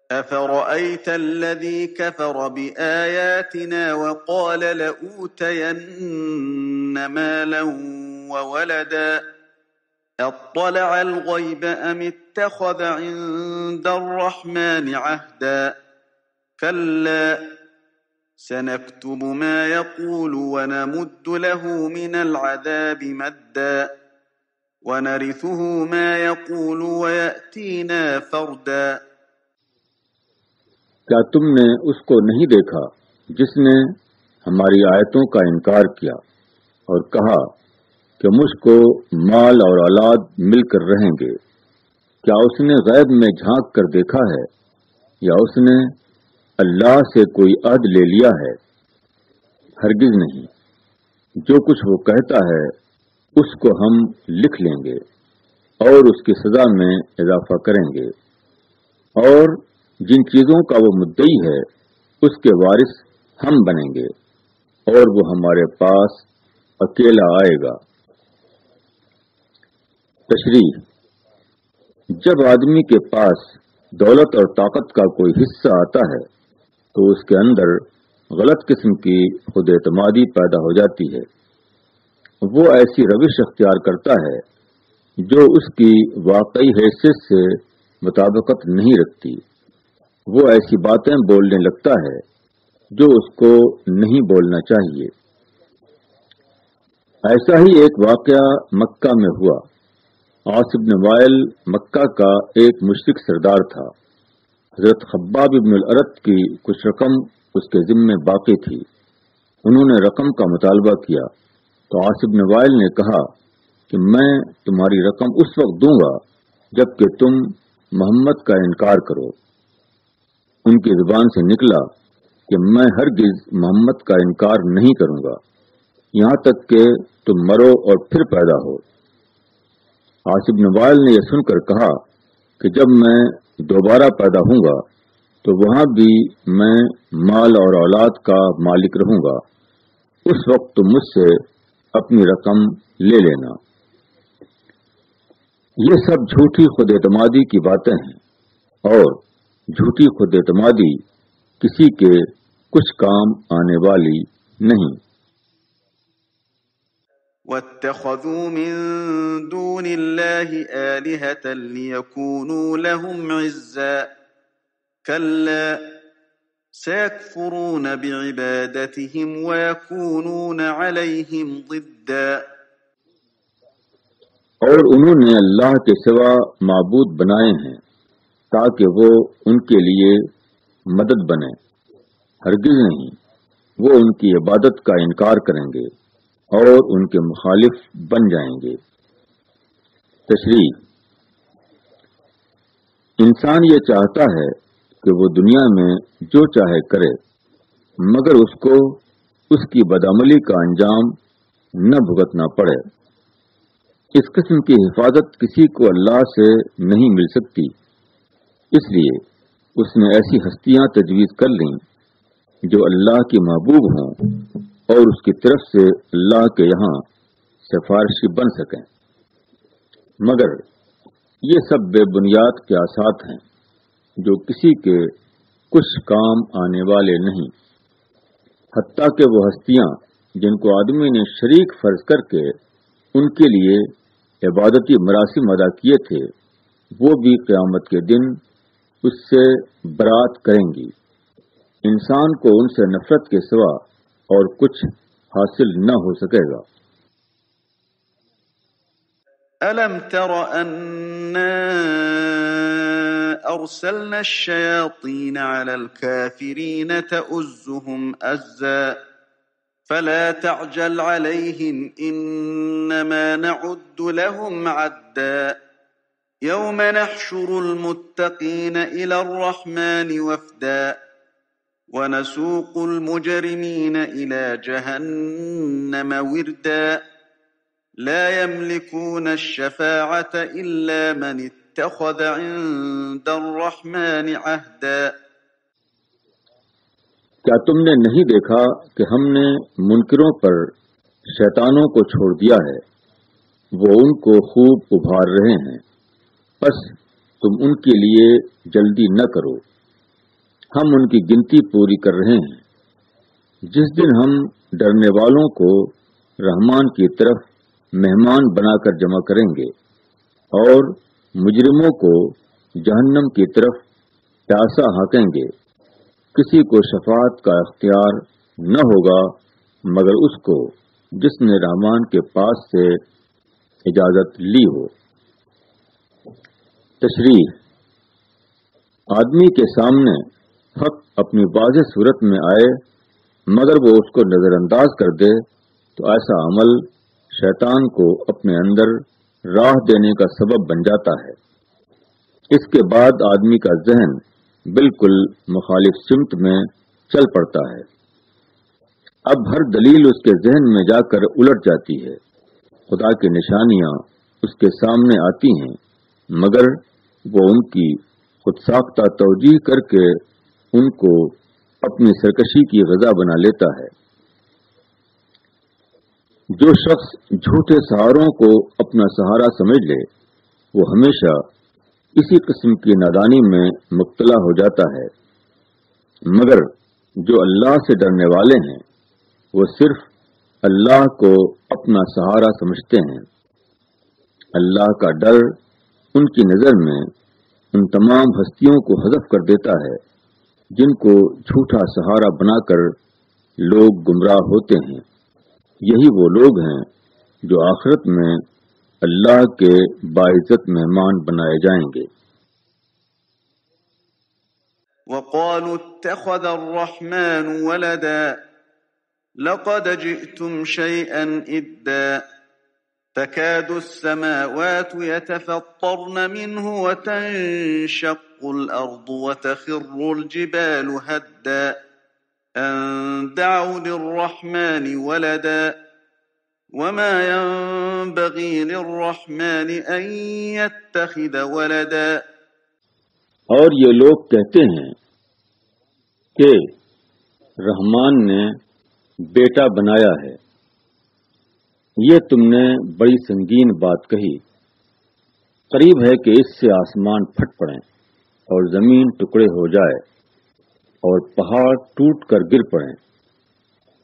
أَفَرَأَيْتَ الَّذِي كَفَرَ بِآيَاتِنَا وَقَالَ لَأُوتَيَنَّ مَالًا وَوَلَدًا أَطَّلَعَ الْغَيْبَ أَمِ اتَّخَذَ عِندَ الرَّحْمَنِ عَهْدًا كَلَّا سَنَكْتُبُ مَا يَقُولُ وَنَمُدُّ لَهُ مِنَ الْعَذَابِ مَدًّا وَنَرِثُهُ مَا يَقُولُ وَيَأْتِينَا فَرْدًا۔ کیا تم نے اس کو نہیں دیکھا جس نے ہماری آیتوں کا انکار کیا اور کہا کہ مجھ کو مال اور اولاد مل کر رہیں گے؟ کیا اس نے غیب میں جھانک کر دیکھا ہے یا اس نے اللہ سے کوئی عہد لے لیا ہے؟ ہرگز نہیں۔ جو کچھ وہ کہتا ہے اس کو ہم لکھ لیں گے اور اس کی سزا میں اضافہ کریں گے، اور جن چیزوں کا وہ مدعی ہے اس کے وارث ہم بنیں گے، اور وہ ہمارے پاس اکیلا آئے گا۔ تشریح: جب آدمی کے پاس دولت اور طاقت کا کوئی حصہ آتا ہے تو اس کے اندر غلط قسم کی خود اعتمادی پیدا ہو جاتی ہے۔ وہ ایسی روش اختیار کرتا ہے جو اس کی واقعی حیثیت سے مطابقت نہیں رکھتی۔ وہ ایسی باتیں بولنے لگتا ہے جو اس کو نہیں بولنا چاہیے۔ ایسا ہی ایک واقعہ مکہ میں ہوا۔ عاص بن وائل مکہ کا ایک مشرک سردار تھا۔ حضرت خباب بن الارت کی کچھ رقم اس کے ذمے باقی تھی۔ انہوں نے رقم کا مطالبہ کیا تو عاص بن وائل نے کہا کہ میں تمہاری رقم اس وقت دوں گا جب کہ تم محمد کا انکار کرو۔ ان کی زبان سے نکلا کہ میں ہرگز محمد کا انکار نہیں کروں گا یہاں تک کہ تم مرو اور پھر پیدا ہو۔ عاص بن وائل نے یہ سن کر کہا کہ جب میں دوبارہ پیدا ہوں گا تو وہاں بھی میں مال اور اولاد کا مالک رہوں گا، اس وقت تم مجھ سے اپنی رقم لے لینا۔ یہ سب جھوٹی خود اعتمادی کی باتیں ہیں، اور جھوٹی خود اعتمادی کسی کے کچھ کام آنے والی نہیں۔ وَاتَّخَذُوا مِن دُونِ اللَّهِ آلِهَةً لِيَكُونُوا لَهُمْ عِزًّا كَلَّا سَيَكْفُرُونَ بِعِبَادَتِهِمْ وَيَكُونُونَ عَلَيْهِمْ ضِدًّا۔ اور انہوں نے اللہ کے سوا معبود بنائے ہیں تاکہ وہ ان کے لیے مدد بنے۔ ہرگز نہیں، وہ ان کی عبادت کا انکار کریں گے اور ان کے مخالف بن جائیں گے۔ تشریح: انسان یہ چاہتا ہے کہ وہ دنیا میں جو چاہے کرے، مگر اس کو اس کی بدعملی کا انجام نہ بھگتنا پڑے۔ اس قسم کی حفاظت کسی کو اللہ سے نہیں مل سکتی، اس لیے اس نے ایسی ہستیاں تجویز کر لیں جو اللہ کی محبوب ہوں اور اس کی طرف سے اللہ کے یہاں سفارشی بن سکیں، مگر یہ سب بے بنیاد قیاسات ہیں جو کسی کے کچھ کام آنے والے نہیں۔ حتیٰ کہ وہ ہستیاں جن کو آدمی نے شریک فرض کر کے ان کے لیے عبادتی مراسم ادا کیے تھے، وہ بھی قیامت کے دن اس سے برات کریں گی۔ انسان کو ان سے نفرت کے سوا اور کچھ حاصل نہ ہو سکے گا۔ أَلَمْ تَرَ أَنَّا أَرْسَلْنَا الشَّيَاطِينَ عَلَى الْكَافِرِينَ تَؤُزُّهُمْ أَزًّا فَلَا تَعْجَلْ عَلَيْهِمْ إِنَّمَا نَعُدُّ لَهُمْ عَدًّا يَوْمَ نَحْشُرُ الْمُتَّقِينَ إِلَى الرَّحْمَنِ وَفْدًا وَنَسُوقُ الْمُجْرِمِينَ إِلَى جَهَنَّمَ وِرْدًا لا يملكون الشفاعة إلا من اتخذ عند الرحمن عهدا۔ کیا تم نے نہیں دیکھا کہ ہم نے منکروں پر شیطانوں کو چھوڑ دیا ہے، وہ ان کو خوب ابھار رہے ہیں، پس تم ان کے لیے جلدی نہ کرو، ہم ان کی گنتی پوری کر رہے ہیں۔ جس دن ہم ڈرنے والوں کو رحمان کی طرف مہمان بنا کر جمع کریں گے اور مجرموں کو جہنم کی طرف پیاسا ہانکیں گے، کسی کو شفاعت کا اختیار نہ ہوگا مگر اس کو جس نے رحمان کے پاس سے اجازت لی ہو۔ تشریح: آدمی کے سامنے حق اپنی واضح صورت میں آئے مگر وہ اس کو نظر انداز کر دے تو ایسا عمل شیطان کو اپنے اندر راہ دینے کا سبب بن جاتا ہے۔ اس کے بعد آدمی کا ذہن بالکل مخالف سمت میں چل پڑتا ہے۔ اب ہر دلیل اس کے ذہن میں جا کر الٹ جاتی ہے، خدا کی نشانیاں اس کے سامنے آتی ہیں مگر وہ ان کی خود ساختہ توجیہ کر کے ان کو اپنی سرکشی کی غذا بنا لیتا ہے۔ جو شخص جھوٹے سہاروں کو اپنا سہارا سمجھ لے وہ ہمیشہ اسی قسم کی نادانی میں مبتلا ہو جاتا ہے، مگر جو اللہ سے ڈرنے والے ہیں وہ صرف اللہ کو اپنا سہارا سمجھتے ہیں۔ اللہ کا ڈر ان کی نظر میں ان تمام ہستیوں کو حذف کر دیتا ہے جن کو جھوٹا سہارا بنا کر لوگ گمراہ ہوتے ہیں۔ یہی وہ لوگ ہیں جو آخرت میں اللہ کے باعزت مہمان بنائے جائیں گے۔ وَقَالُوا اتَّخَذَ الرَّحْمَنُ وَلَدًا لَقَدْ جِئْتُمْ شَيْئًا إِدًّا تَكَادُ السَّمَاوَاتُ يَتَفَطَّرْنَ مِنْهُ وَتَنشَقُّ الْأَرْضُ وَتَخِرُّ الْجِبَالُ هَدًّا أَن دَعَوْا لِلرَّحْمَنِ وَلَدًا وَمَا يَنبَغِي لِلرَّحْمَنِ أَن يَتَّخِذَ وَلَدًا۔ اور یہ لوگ کہتے ہیں کہ رحمان نے بیٹا بنایا ہے۔ یہ تم نے بڑی سنگین بات کہی، قریب ہے کہ اس سے آسمان پھٹ پڑیں اور زمین ٹکڑے ہو جائے اور پہاڑ ٹوٹ کر گر پڑیں،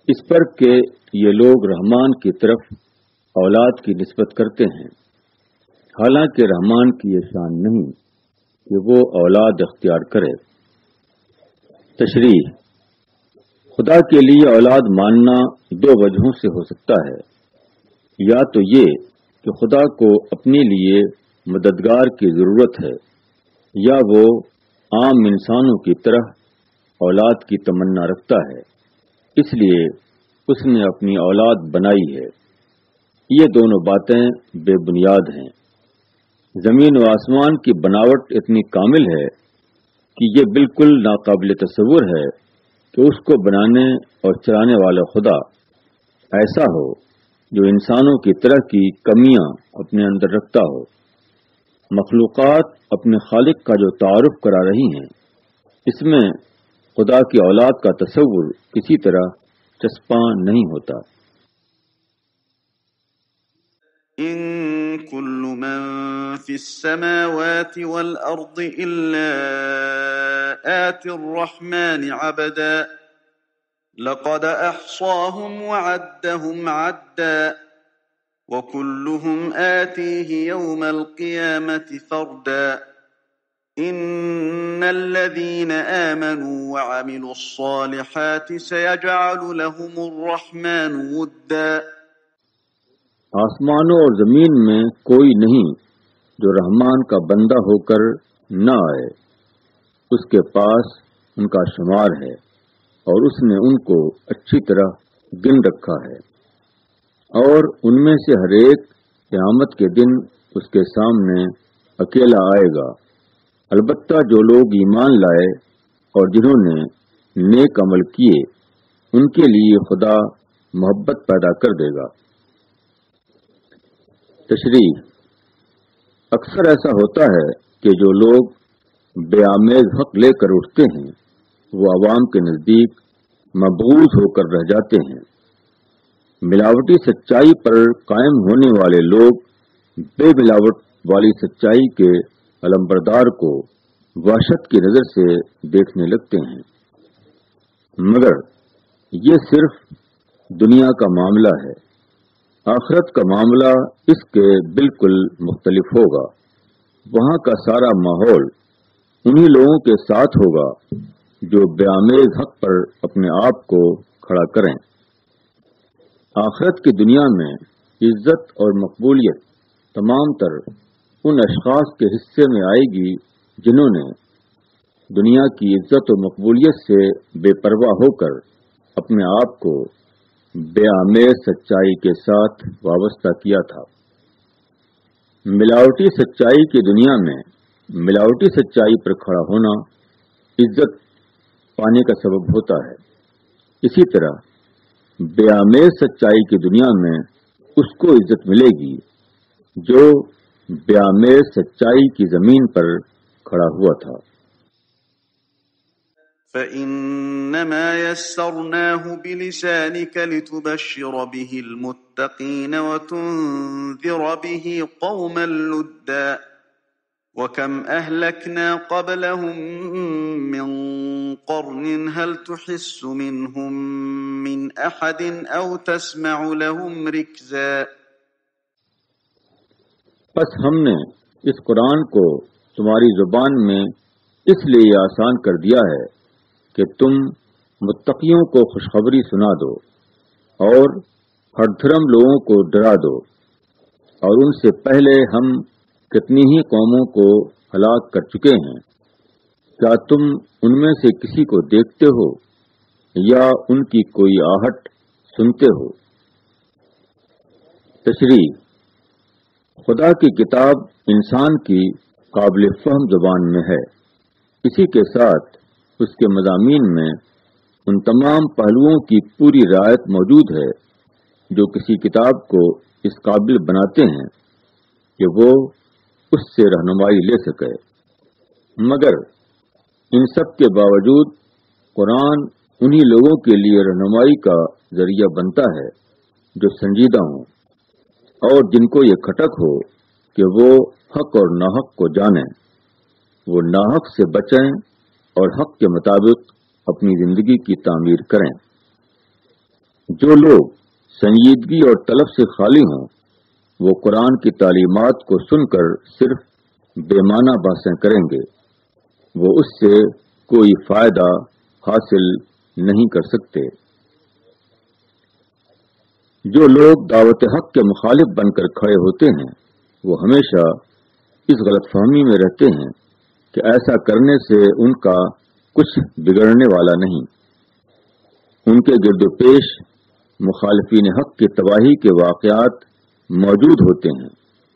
اس پر کہ یہ لوگ رحمان کی طرف اولاد کی نسبت کرتے ہیں، حالانکہ رحمان کی یہ شان نہیں کہ وہ اولاد اختیار کرے۔ تشریح: خدا کے لیے اولاد ماننا دو وجہوں سے ہو سکتا ہے، یا تو یہ کہ خدا کو اپنے لیے مددگار کی ضرورت ہے، یا وہ عام انسانوں کی طرح اولاد کی تمنا رکھتا ہے، اس لیے اس نے اپنی اولاد بنائی ہے۔ یہ دونوں باتیں بے بنیاد ہیں۔ زمین و آسمان کی بناوٹ اتنی کامل ہے کہ یہ بالکل ناقابل تصور ہے کہ اس کو بنانے اور چلانے والا خدا ایسا ہو جو انسانوں کی طرح کی کمیاں اپنے اندر رکھتا ہو۔ مخلوقات اپنے خالق کا جو تعارف کرا رہی ہیں، اس میں خدا کی اولاد کا تصور کسی طرح چسپاں نہیں ہوتا۔ ان كل من في السماوات والارض الا آتي الرحمن عبدا لقد احصاهم وعدهم عدا وكلهم آتيه يوم القيامة فردا ان الذين آمنوا وعملوا الصالحات سيجعل لهم الرحمن ودا۔ آسمانوں اور زمین میں کوئی نہیں جو رحمان کا بندہ ہو کر نہ آئے، اس کے پاس ان کا شمار ہے اور اس نے ان کو اچھی طرح گن رکھا ہے، اور ان میں سے ہر ایک قیامت کے دن اس کے سامنے اکیلا آئے گا۔ البتہ جو لوگ ایمان لائے اور جنہوں نے نیک عمل کیے، ان کے لیے خدا محبت پیدا کر دے گا۔ تشریح: اکثر ایسا ہوتا ہے کہ جو لوگ بے آمیز حق لے کر اٹھتے ہیں وہ عوام کے نزدیک مبغوض ہو کر رہ جاتے ہیں۔ ملاوٹی سچائی پر قائم ہونے والے لوگ بے ملاوٹ والی سچائی کے علمبردار کو وحشت کی نظر سے دیکھنے لگتے ہیں، مگر یہ صرف دنیا کا معاملہ ہے۔ آخرت کا معاملہ اس کے بالکل مختلف ہوگا۔ وہاں کا سارا ماحول انہی لوگوں کے ساتھ ہوگا جو بے آمیز حق پر اپنے آپ کو کھڑا کریں۔ آخرت کی دنیا میں عزت اور مقبولیت تمام تر ان اشخاص کے حصے میں آئے گی جنہوں نے دنیا کی عزت و مقبولیت سے بے پرواہ ہو کر اپنے آپ کو بے آمیز سچائی کے ساتھ وابستہ کیا تھا۔ ملاوٹی سچائی کی دنیا میں ملاوٹی سچائی پر کھڑا ہونا عزت پانے کا سبب ہوتا ہے، اسی طرح بے آمیز سچائی کی دنیا میں اس کو عزت ملے گی جو بے آمیز سچائی کی زمین پر کھڑا ہوا تھا۔ فَإِنَّمَا يَسَّرْنَاهُ بِلِسَانِكَ لِتُبَشِّرَ بِهِ الْمُتَّقِينَ وَتُنذِرَ بِهِ قَوْمًا لُدًّا وَكَمْ أَهْلَكْنَا قَبْلَهُم مِّن قَرْنٍ هَلْ تُحِسُّ مِنْهُم مِّنْ أَحَدٍ أَوْ تَسْمَعُ لَهُمْ رِكْزًا۔ پس ہم نے اس قرآن کو تمہاری زبان میں اس لیے آسان کر دیا ہے کہ تم متقیوں کو خوشخبری سنا دو اور ہر دھرم لوگوں کو ڈرا دو، اور ان سے پہلے ہم کتنی ہی قوموں کو ہلاک کر چکے ہیں۔ کیا تم ان میں سے کسی کو دیکھتے ہو یا ان کی کوئی آہٹ سنتے ہو؟ تشریح: خدا کی کتاب انسان کی قابل فہم زبان میں ہے، اسی کے ساتھ اس کے مضامین میں ان تمام پہلوؤں کی پوری رعایت موجود ہے جو کسی کتاب کو اس قابل بناتے ہیں کہ وہ اس سے رہنمائی لے سکے، مگر ان سب کے باوجود قرآن انہی لوگوں کے لیے رہنمائی کا ذریعہ بنتا ہے جو سنجیدہ ہوں اور جن کو یہ کھٹک ہو کہ وہ حق اور ناحق کو جانیں، وہ ناحق سے بچیں اور حق کے مطابق اپنی زندگی کی تعمیر کریں۔ جو لوگ سنجیدگی اور طلب سے خالی ہوں وہ قرآن کی تعلیمات کو سن کر صرف بے معنی باتیں کریں گے، وہ اس سے کوئی فائدہ حاصل نہیں کر سکتے۔ جو لوگ دعوت حق کے مخالف بن کر کھڑے ہوتے ہیں وہ ہمیشہ اس غلط فہمی میں رہتے ہیں کہ ایسا کرنے سے ان کا کچھ بگڑنے والا نہیں۔ ان کے گرد و پیش مخالفین حق کی تباہی کے واقعات موجود ہوتے ہیں،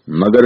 مگر